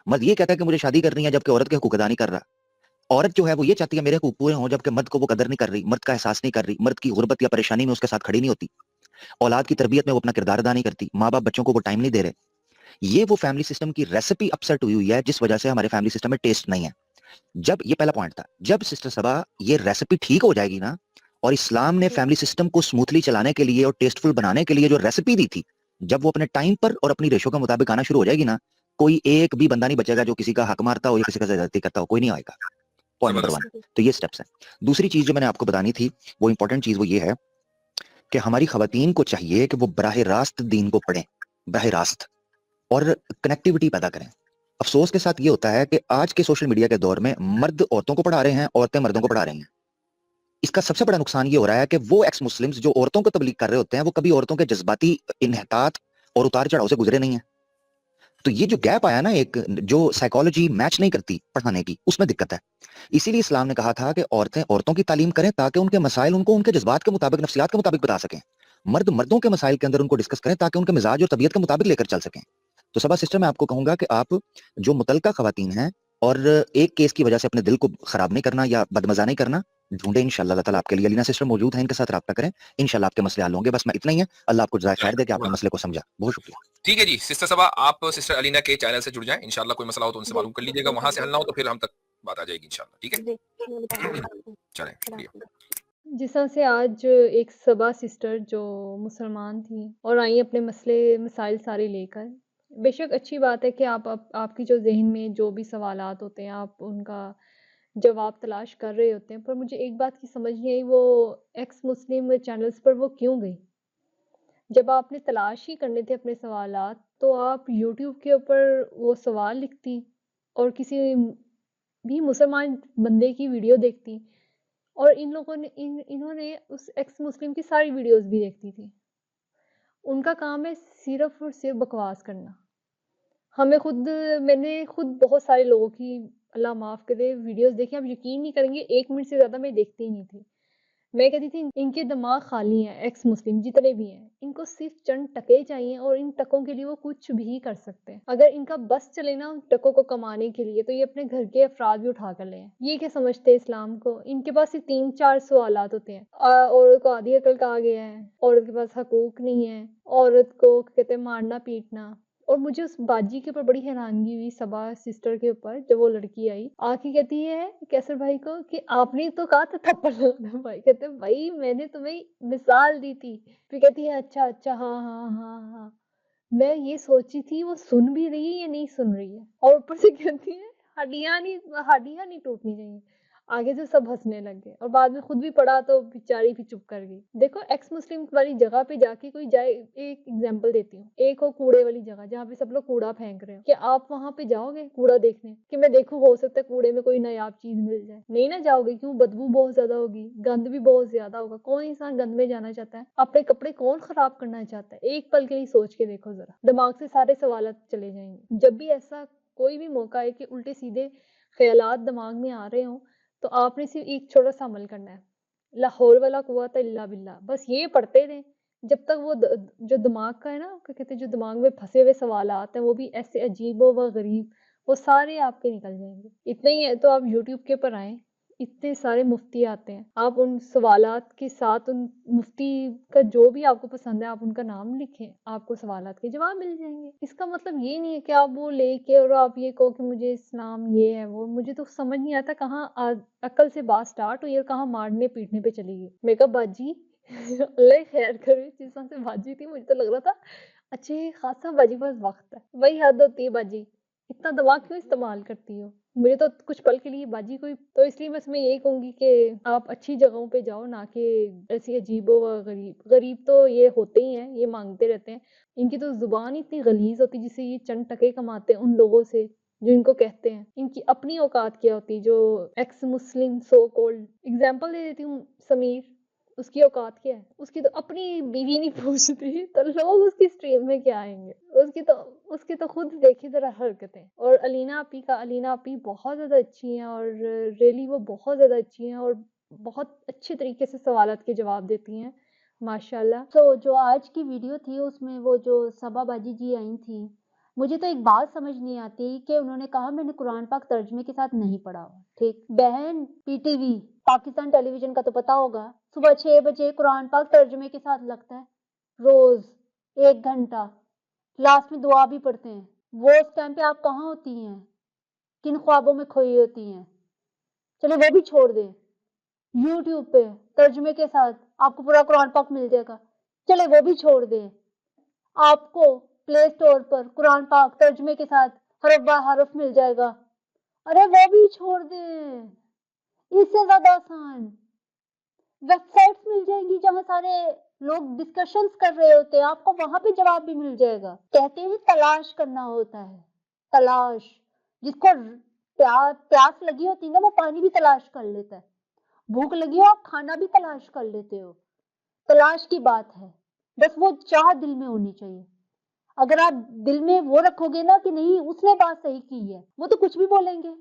Speaker 5: मर्द ये कहता है कि मुझे शादी करनी है, जबकि औरत के हकूक अदा नहीं कर रहा। औरत जो है वो ये चाहती है मेरे हकूक पूरे हों, जबकि मर्द को वो कदर नहीं कर रही, मर्द का एहसास नहीं कर रही, मर्द की गुर्बत या परेशानी में उसके साथ खड़ी नहीं होती, औलाद की तरबियत में वो अपना किरदार अदा नहीं करती, माँ बाप बच्चों को वो टाइम नहीं दे रहे। ये वो फैमिली सिस्टम की रेसिपी अपसेट हुई है, जिस वजह से हमारे फैमिली सिस्टम में टेस्ट नहीं है। जब ये पहला पॉइंट था, जब सिस्टर सबा ये रेसिपी ठीक हो जाएगी ना, और इस्लाम ने फैमिली सिस्टम को स्मूथली चलाने के लिए और टेस्टफुल बनाने के लिए जो रेसिपी दी थी, जब वो अपने टाइम पर और अपनी रेशो के मुताबिक आना शुरू हो जाएगी ना, कोई एक भी बंदा नहीं बचेगा जो किसी का हक मारता हो या किसी का ज्यादती करता हो, कोई नहीं आएगा। Point number 1। तो ये स्टेप्स हैं। दूसरी चीज जो मैंने आपको बतानी थी, वो इंपॉर्टेंट चीज वो ये है कि हमारी खवातीन को चाहिए कि वो बराह रास्त दीन को पढ़ें, बराह रास्त, और कनेक्टिविटी पैदा करें। अफसोस के साथ ये होता है कि आज के सोशल मीडिया के दौर में मर्द औरतों को पढ़ा रहे हैं, औरतें मर्दों को पढ़ा रही हैं। इसका सबसे बड़ा नुकसान ये हो रहा है कि वो एक्स मुस्लिम्स जो औरतों को तबलीग कर रहे होते हैं, वो कभी औरतों के जज्बाती इन्हतात और उतार चढ़ाव से गुजरे नहीं है। तो ये जो गैप आया ना, एक जो साइकोलॉजी मैच नहीं करती पढ़ाने की, उसमें दिक्कत है। इसीलिए इस्लाम ने कहा था कि औरतें औरतों की तालीम करें ताकि उनके मसाइल उनको उनके जज्बात के मुताबिक, नफ्सियात के मुताबिक बता सकें। मर्द मर्दों के मसाइल के अंदर उनको डिस्कस करें ताकि उनके मिजाज और तबीयत के मुताबिक लेकर चल सकें। तो सबा सिस्टर, मैं आपको कहूंगा कि आप जो मुतलका खवातीन हैं और एक केस की वजह से अपने दिल को खराब नहीं करना या बदमजा नहीं करना, ढूंढे इंशाल्लाह अल्लाह ताला आपके लिए। अलीना सिस्टर मौजूद हैं, इनके साथ रब्ता करें, इंशाल्लाह आपके मसले हल होंगे। बस मैं इतना ही है। अल्लाह आपको जज़ाए खैर दे कि आपने मसले को समझा। बहुत शुक्रिया।
Speaker 4: ठीक है जी सिस्टर सबा, आप सिस्टर अलीना के चैनल से जुड़ जाएं, इंशाल्लाह कोई मसला हो तो उनसे मालूम कर लीजिएगा, वहां से हल ना हो तो फिर हम तक बात आ जाएगी इंशाल्लाह। ठीक है, चलें, शुक्रिया।
Speaker 2: जिस तरह से आज एक सबा सिस्टर जो मुसलमान थी और आई अपने मसले मसाइल सारे लेकर, बेशक अच्छी बात है कि आपकी जो ज़हन में जो भी सवालात होते हैं आप उनका जवाब तलाश कर रहे होते हैं, पर मुझे एक बात की समझ नहीं आई, वो एक्स मुस्लिम चैनल्स पर वो क्यों गई? जब आपने तलाश ही करने थे अपने सवालात, तो आप यूट्यूब के ऊपर वो सवाल लिखती और किसी भी मुसलमान बंदे की वीडियो देखती, और इन लोगों ने इन्होंने उस एक्स मुस्लिम की सारी वीडियोस भी देखती थी। उनका काम है सिर्फ़ और सिर्फ़ बकवास करना। मैंने खुद बहुत सारे लोगों की, अल्लाह माफ़ करे, वीडियोस देखी, आप यकीन नहीं करेंगे 1 मिनट से ज़्यादा मैं देखती ही नहीं थी। मैं कहती थी इनके दिमाग खाली हैं, एक्स मुस्लिम जितने भी हैं, इनको सिर्फ़ चंद टके चाहिए और इन टकों के लिए वो कुछ भी कर सकते हैं। अगर इनका बस चले ना उन टकों को कमाने के लिए, तो ये अपने घर के अफ़राद भी उठा कर ले आएँ। ये क्या समझते हैं इस्लाम को? इनके पास सिर्फ़ 3-4 सवालात होते हैं। औरत को आधी अकल कहा गया है, औरत के पास हकूक़ नहीं है, औरत को कहते हैं मारना-पीटना। और मुझे उस बाजी के ऊपर बड़ी हैरानगी हुई, सबा सिस्टर के ऊपर, जब वो लड़की आई, आके कहती है कैसर भाई को कि आपने तो कहा था थप्पड़ लगाना। भाई कहते हैं भाई मैंने तुम्हें मिसाल दी थी। फिर कहती है अच्छा हाँ हाँ हाँ हाँ। मैं ये सोची थी वो सुन भी रही है या नहीं सुन रही है, और ऊपर से कहती है हड्डियां नहीं टूटनी चाहिए। आगे से सब हंसने लग गए और बाद में खुद भी पढ़ा तो बेचारी भी चुप कर गई। देखो एक्स मुस्लिम वाली जगह पे जाके कोई जाए, एक एग्जांपल देती हूँ, एक हो कूड़े वाली जगह जहाँ पे सब लोग कूड़ा फेंक रहे हो, क्या आप वहां पे जाओगे कूड़ा देखने कि मैं देखूं हो सकता है कूड़े में कोई नायाब चीज मिल जाए? नहीं ना जाओगे, क्यों? बदबू बहुत ज्यादा होगी, गंद भी बहुत ज्यादा होगा। कौन इंसान गंद में जाना चाहता है? अपने कपड़े कौन खराब करना चाहता है? एक पल के लिए सोच के देखो जरा, दिमाग से सारे सवाल चले जाएंगे। जब भी ऐसा कोई भी मौका है कि उल्टे सीधे ख्यालात दिमाग में आ रहे हो, तो आपने सिर्फ एक छोटा सा अमल करना है, ला हौल वला कुव्वता इल्ला बिल्लाह, बस ये पढ़ते रहें जब तक वो जो दिमाग का है ना, क्या कहते हैं, जो दिमाग में फंसे हुए सवाल आते हैं वो भी ऐसे अजीब व गरीब, वो सारे आपके निकल जाएंगे। इतना ही है तो आप यूट्यूब के ऊपर आएँ, इतने सारे मुफ्ती आते हैं, आप उन सवालात के साथ उन मुफ्ती का जो भी आपको पसंद है आप उनका नाम लिखें, आपको सवालात के जवाब मिल जाएंगे। इसका मतलब ये नहीं है कि आप वो लेके और आप ये कहो कि मुझे इस्लाम ये है वो। मुझे तो समझ नहीं आता कहाँ अकल से बात स्टार्ट हुई और कहाँ मारने पीटने पे चली गई। मैं कहा बाजी अल्लाह खैर करे, जिस तरह से बाजी थी मुझे तो लग रहा था अच्छे खासा बाजी पास वक्त है। वही हद होती है बाजी, इतना दिमाग क्यों इस्तेमाल करती हो। मुझे तो कुछ पल के लिए बाजी कोई, तो इसलिए बस मैं यही कहूंगी कि आप अच्छी जगहों पे जाओ, ना कि ऐसी अजीबो व गरीब। गरीब तो ये होते ही हैं, ये मांगते रहते हैं। इनकी तो जुबान इतनी गलीज होती जिससे ये चंद टके कमाते हैं उन लोगों से जो इनको कहते हैं। इनकी अपनी औकात क्या होती, जो ex Muslim so called. Example दे देती हूँ, समीर, उसकी औकात क्या है? उसकी तो अपनी बीवी नहीं पूछती, तो लोग उसकी स्ट्रीम में क्या आएंगे? उसकी तो खुद देखी जरा हरकतें। और अलीना आपी बहुत ज्यादा अच्छी हैं, और रियली वो बहुत ज्यादा अच्छी हैं और बहुत अच्छे तरीके से सवालात के जवाब देती हैं माशाल्लाह।
Speaker 1: तो जो आज की वीडियो थी उसमें वो जो सबा बाजी जी आई थी, मुझे तो एक बात समझ नहीं आती कि उन्होंने कहा मैंने कुरान पाक तर्जमे के साथ नहीं पढ़ा हुआ। ठीक, बहन पीटीवी पाकिस्तान टेलीविजन का तो पता होगा, सुबह 6 बजे कुरान पाक तर्जमे के साथ लगता है, रोज 1 घंटा, लास्ट में दुआ भी पढ़ते हैं। वो उस टाइम पे आप कहाँ होती हैं, किन ख्वाबों में खोई होती हैं? चलो वो भी छोड़ दें, यूट्यूब पे तर्जमे के साथ आपको पूरा कुरान पाक मिल जाएगा, चले वो भी छोड़ दें। आपको प्ले स्टोर पर कुरान पाक तर्जमे के साथ हरफ बाय हरफ मिल जाएगा, अरे वो भी छोड़ दें। इससे ज्यादा आसान वेबसाइट्स मिल जाएंगी जहां सारे लोग डिस्कशंस कर रहे होते हैं, आपको वहां पे जवाब भी मिल जाएगा। कहते हैं तलाश करना होता है, तलाश। जिसको प्यास लगी होती है ना, वो पानी भी तलाश कर लेता है। भूख लगी हो, आप खाना भी तलाश कर लेते हो। तलाश की बात है, बस वो चाह दिल में होनी चाहिए। अगर आप दिल में वो रखोगे ना कि नहीं उसने बात सही की है, वो तो कुछ भी बोलेंगे।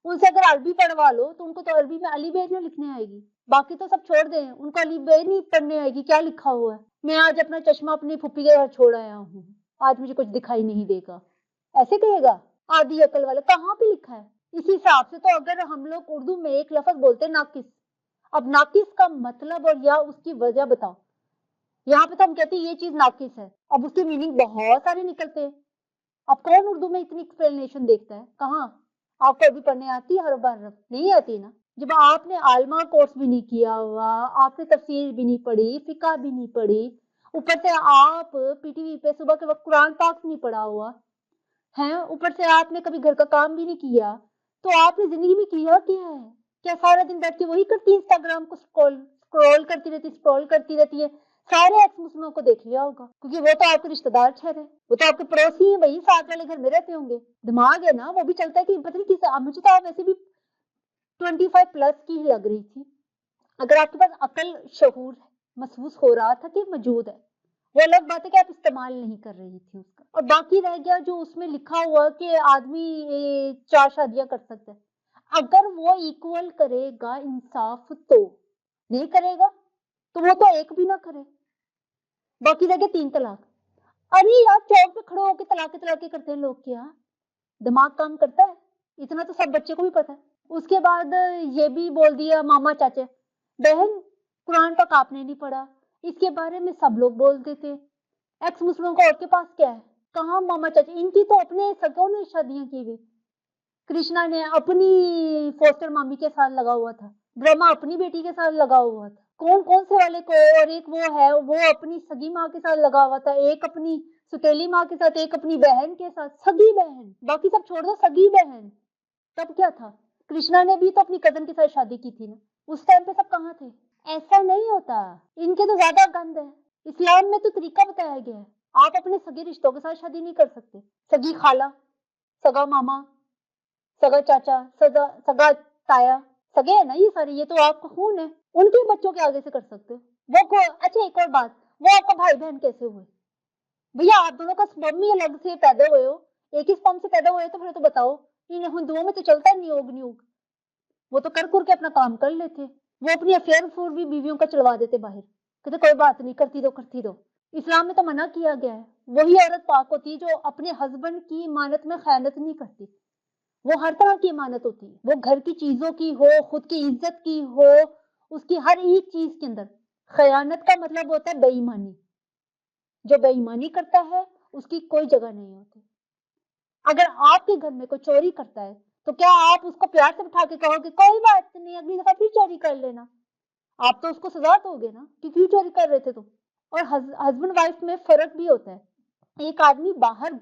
Speaker 1: उनसे अगर अरबी पढ़वा लो तो उनको तो अरबी में अली बे नहीं लिखने आएगी, बाकी तो सब छोड़ दें, उनको अली बे नहीं पढ़ने आएगी, क्या लिखा हुआ है। मैं आज अपना चश्मा अपनी फुप्पी के घर छोड़ आया हूँ, आज मुझे कुछ दिखाई नहीं देगा, ऐसे कहेगा आधी अकल वाला? कहाँ पे लिखा है? इसी हिसाब से तो अगर हम लोग उर्दू में एक लफ्ज बोलते हैं नाकिस, अब नाकिस का मतलब और या उसकी वजह बताओ। यहाँ पे तो हम कहते हैं ये चीज नाकिस है, अब उसके मीनिंग बहुत सारे निकलते हैं। अब कौन उर्दू में इतनी एक्सप्लेनेशन देखता है? कहाँ? आपको अभी पढ़ने आती है हर बार? नहीं आती ना। जब आपने आलमा कोर्स भी नहीं किया हुआ, आपने तफसीर भी नहीं पढ़ी, फिका भी नहीं पढ़ी, ऊपर से आप पीटीवी पे सुबह के वक्त कुरान पाक नहीं पढ़ा हुआ है, ऊपर से आपने कभी घर का काम भी नहीं किया, तो आपने जिंदगी में किया क्या है? क्या सारा दिन बैठ के वही करती है, इंस्टाग्राम को स्क्रॉल करती रहती है? सारे एक्स मुस्लिमों को देख लिया होगा, क्योंकि वो तो आपके रिश्तेदार ठहरे, वो तो आपके पड़ोसी हैं भाई, साथ वाले घर में रहते होंगे। दिमाग है ना, वो भी चलता है कि पता नहीं किस। मुझे तो आप वैसे भी 25 प्लस की ही लग रही थी। अगर आपके पास अकल शहूर महसूस हो रहा था कि मौजूद है, वो अलग बात है कि आप इस्तेमाल नहीं कर रही थी उसका। और बाकी रह गया जो उसमें लिखा हुआ कि आदमी 4 शादियां कर सकता है, अगर वो इक्वल करेगा इंसाफ तो नहीं करेगा, तो वो तो एक भी ना करे, बाकी रह गया 3 तलाक। अरे यार चौक पे खड़े होकर तलाके करते हैं लोग, क्या दिमाग काम करता है? इतना तो सब बच्चे को भी पता है। उसके बाद ये भी बोल दिया मामा चाचे, बहन कुरान तक आपने नहीं पढ़ा, इसके बारे में सब लोग बोल देते। एक्स मुस्लिमों को और के पास क्या है? कहाँ मामा चाचे? इनकी तो अपने सगों ने शादियां की हुई। कृष्णा ने अपनी फोस्टर मामी के साथ लगा हुआ था, ब्रह्मा अपनी बेटी के साथ लगा हुआ था, कौन से वाले को, और एक वो है वो अपनी सगी माँ के साथ लगा हुआ था, एक अपनी सुतेली माँ के साथ, एक अपनी बहन के साथ, सगी बहन, बाकी सब छोड़ दो, सगी बहन। तब क्या था? कृष्णा ने भी तो अपनी कजन के साथ शादी की थी ना, उस टाइम पे सब कहाँ थे? ऐसा नहीं होता, इनके तो ज्यादा गंद है। इस्लाम में तो तरीका बताया गया है, आप अपने सगे रिश्तों के साथ शादी नहीं कर सकते। सगी खाला, सगा मामा, सगा चाचा, सगा ताया, सगे है ना ये सारे, ये तो आपका खून है, उनके बच्चों के आगे से कर सकते हो वो को। अच्छा एक और बात, वो आपका भाई बहन कैसे हुए भैया? आप दोनों का स्पर्म ही अलग से पैदा हुए हो, एक ही स्पर्म से पैदा हुए, तो फिर तो बताओ। इन हिंदुओं में तो चलता है नियोग, वो तो कर के अपना काम कर लेते, वो अपनी अफेयर फूर भी बीवियों का चलवा देते बाहर, कहते कोई बात नहीं, करती दो। इस्लाम में तो मना किया गया है, वही औरत पाक होती है जो अपने हस्बैंड की इमानत में खयानत नहीं करती, वो हर तरह की इमानत होती है, वो घर की चीजों की हो, खुद की इज्जत की हो, उसकी हर एक चीज के अंदर। खयानत का मतलब होता है बेईमानी। जो बेईमानी करता है उसकी कोई जगह नहीं होती। अगर आपके घर में कोई चोरी करता है तो क्या आप उसको प्यार से बिठा के कहोगे कोई बात नहीं, अगली दफा फिर चोरी कर लेना? आप तो उसको सजा दोगे ना कि क्यों चोरी कर रहे थे तुम। और हस्बैंड वाइफ में फर्क भी होता है। एक आदमी बाहर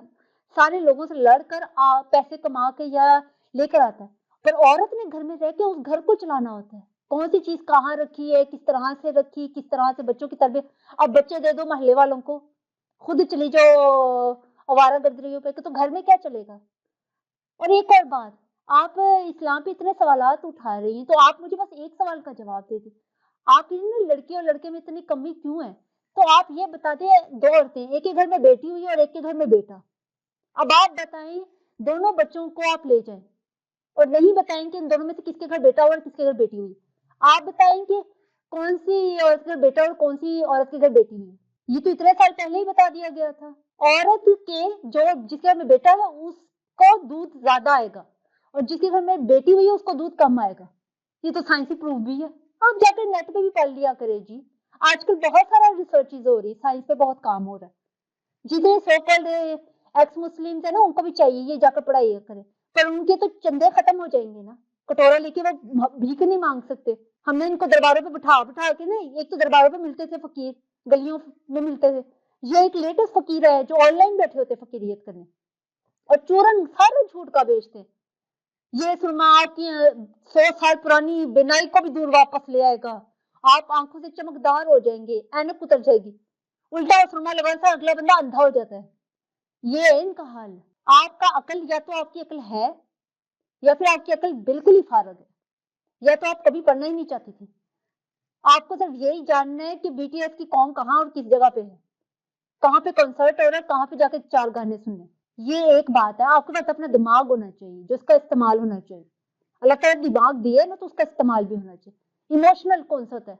Speaker 1: सारे लोगों से लड़कर पैसे कमा के या लेकर आता है, पर औरत ने घर में रह के उस घर को चलाना होता है। कौन सी चीज कहाँ रखी है, किस तरह से रखी, किस तरह से बच्चों की तरबियत। अब बच्चे दे दो मोहल्ले वालों को, खुद चली जाओ आवारा गर्दरियों पे, तो घर में क्या चलेगा। और एक और बात, आप इस्लाम पे इतने सवालात उठा रही हैं, तो आप मुझे बस एक सवाल का जवाब दे दें। आप ना लड़की और लड़के में इतनी कमी क्यों है? तो आप ये बता दें, दो औरतें, एक के घर में बेटी हुई है और एक के घर में बेटा। अब आप बताएं, दोनों बच्चों को आप ले जाएं और नहीं बताएंगे इन दोनों में से किसके घर बेटा हुआ और किसके घर बेटी हुई। आप बताएंगे कौन सी औरत के घर बेटा और कौन सी औरत के घर बेटी हुई। ये तो इतने साल पहले ही बता दिया गया था। औरत के जो जिसके घर में बेटा है उसको दूध ज्यादा आएगा और जिसके घर में बेटी हुई है उसको दूध कम आएगा। ये तो साइंसी प्रूफ भी है, आप जाकर नेट पे भी पढ़ लिया करे जी। आजकल बहुत सारा रिसर्चेज हो रही, साइंस पे बहुत काम हो रहा है। जितने सो कॉल्ड एक्स मुस्लिम्स है ना, उनको भी चाहिए ये जाकर पढ़ाई करें, पर उनके तो चंदे खत्म हो जाएंगे ना। कटोरा लेके वो भीख नहीं मांग सकते। हमने इनको दरबारों पे बिठा बिठा के ना, एक तो दरबारों पे मिलते थे फकीर, गलियों में मिलते थे। ये एक लेटेस्ट फकीर है जो ऑनलाइन बैठे होते फकीरियत करने और चूरन सारे झूठ का बेचते। ये सुरमा आपकी 100 साल पुरानी बिनाई को भी दूर वापस ले आएगा। आप आंखों से चमकदार हो जाएंगे, ऐनक उतर जाएगी। उल्टा सुरमा लगाने से अगला बंदा अंधा हो जाता है। ये है इनका हाल। आपका अकल, या तो आपकी अकल है या फिर आपकी अकल बिल्कुल ही फारग है, या तो आप कभी पढ़ना ही नहीं चाहती थी। आपको सिर्फ यही जानना है कि बीटीएस की कौम कहाँ और किस जगह पे है, कहाँ पे कंसर्ट हो रहा है, कहाँ पे जाके 4 गाने सुनने। ये एक बात है। आपके पास अपना दिमाग होना चाहिए जो उसका इस्तेमाल होना चाहिए। अल्लाह ताला दिमाग दिया ना तो उसका इस्तेमाल भी होना चाहिए। इमोशनल कौन सा होता है?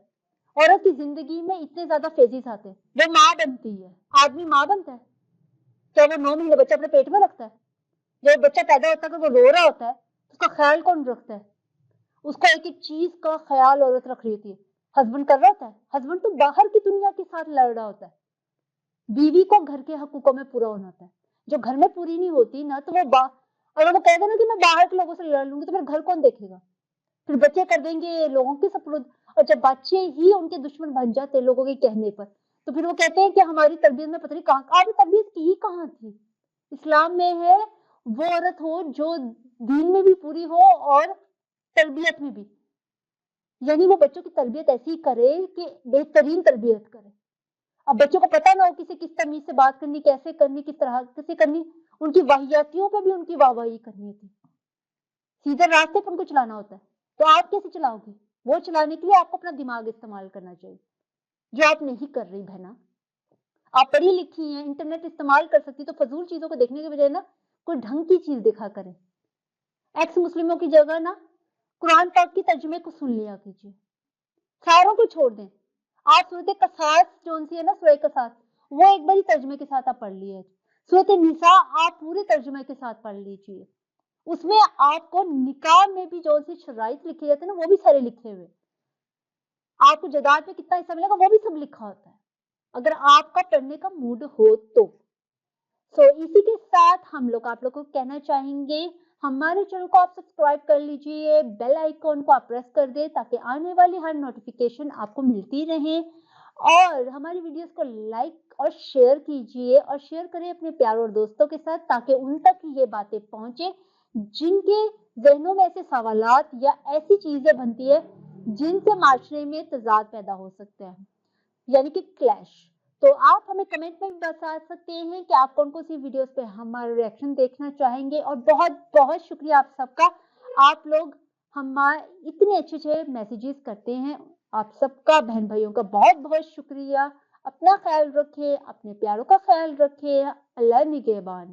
Speaker 1: औरत की जिंदगी में इतने ज्यादा फेजेस आते हैं। वो माँ बनती है, आदमी माँ बनता है, क्या वो 9 महीने बच्चा अपने पेट में रखता है? जब बच्चा पैदा होता है, वो रो रहा होता है, उसका ख्याल कौन रखता है? उसको एक एक चीज का ख्याल औरत रख रही होती है। हस्बैंड कर रहा होता है, हस्बैंड तो बाहर की दुनिया के साथ लड़ रहा होता है। बीवी को घर के हकूकों में पूरा होना होता है। जो घर में पूरी नहीं होती ना, तो वो अगर वो कह दे ना कि मैं बाहर के लोगों से लड़ लूंगी, तो फिर घर कौन देखेगा? फिर बच्चे कर देंगे लोगों के सपुर्द। और जब बच्चे ही उनके दुश्मन बन जाते हैं लोगों के कहने पर, तो फिर वो कहते हैं कि हमारी तरबियत में पता नहीं कहाँ, आपकी तरबियत की कहाँ थी? इस्लाम में है वो औरत हो जो दीन में भी पूरी हो और तरबियत में भी, यानी वो बच्चों की तरबियत ऐसी करे कि बेहतरीन तरबियत करे। अब बच्चों को पता ना हो किसी किस तमीज से बात करनी, कैसे करनी, किस तरह से करनी, उनकी वाहियातियों पे भी उनकी वाहवाही करनी होती, सीधे रास्ते पर उनको चलाना होता है। तो आप कैसे चलाओगे? वो चलाने के लिए आपको अपना दिमाग इस्तेमाल करना चाहिए, जो आप नहीं कर रही बहना। आप पढ़ी लिखी हैं, इंटरनेट इस्तेमाल कर सकती, तो फजूल चीजों को देखने के बजाय ना कोई ढंग की चीज देखा करें। एक्स मुस्लिमों की जगह ना कुरान पाक की तर्जुमे को सुन लिया कीजिए, सारों को छोड़ दें। आप सूरत कसास जो सी है ना, सूरह कसास, वो एक बारी तर्जुमे के साथ आप पढ़ लिए। सूरत निसा आप पूरे तर्जुमे के साथ पढ़ लीजिए। उसमें आपको निकाह में भी जो सी शराइत लिखे जाते हैं ना, वो भी सारे लिखे हुए। आपको जदाद में कितना हिस्सा मिलेगा वो भी सब लिखा होता है, अगर आपका पढ़ने का मूड हो तो। इसी के साथ हम लोग आप लोग को कहना चाहेंगे, हमारे चैनल को आप सब्सक्राइब कर लीजिए, बेल आइकॉन को आप प्रेस कर दे ताकि आने वाली हर नोटिफिकेशन आपको मिलती रहे। और हमारी वीडियोस को लाइक और शेयर कीजिए और शेयर करें अपने प्यार और दोस्तों के साथ, ताकि उन तक ये बातें पहुंचे जिनके जहनों में ऐसे सवालात या ऐसी चीजें बनती है जिनसे माशरे में तजाद पैदा हो सकते हैं, यानी कि क्लैश। तो आप हमें कमेंट में बता सकते हैं कि आप कौन कौन सी वीडियोस पे हमारा रिएक्शन देखना चाहेंगे। और बहुत बहुत शुक्रिया आप सबका, आप लोग हमारे इतने अच्छे मैसेजेस करते हैं। आप सबका, बहन भाइयों का बहुत बहुत शुक्रिया। अपना ख्याल रखें, अपने प्यारों का ख्याल रखें। अल्लाह निगहबान।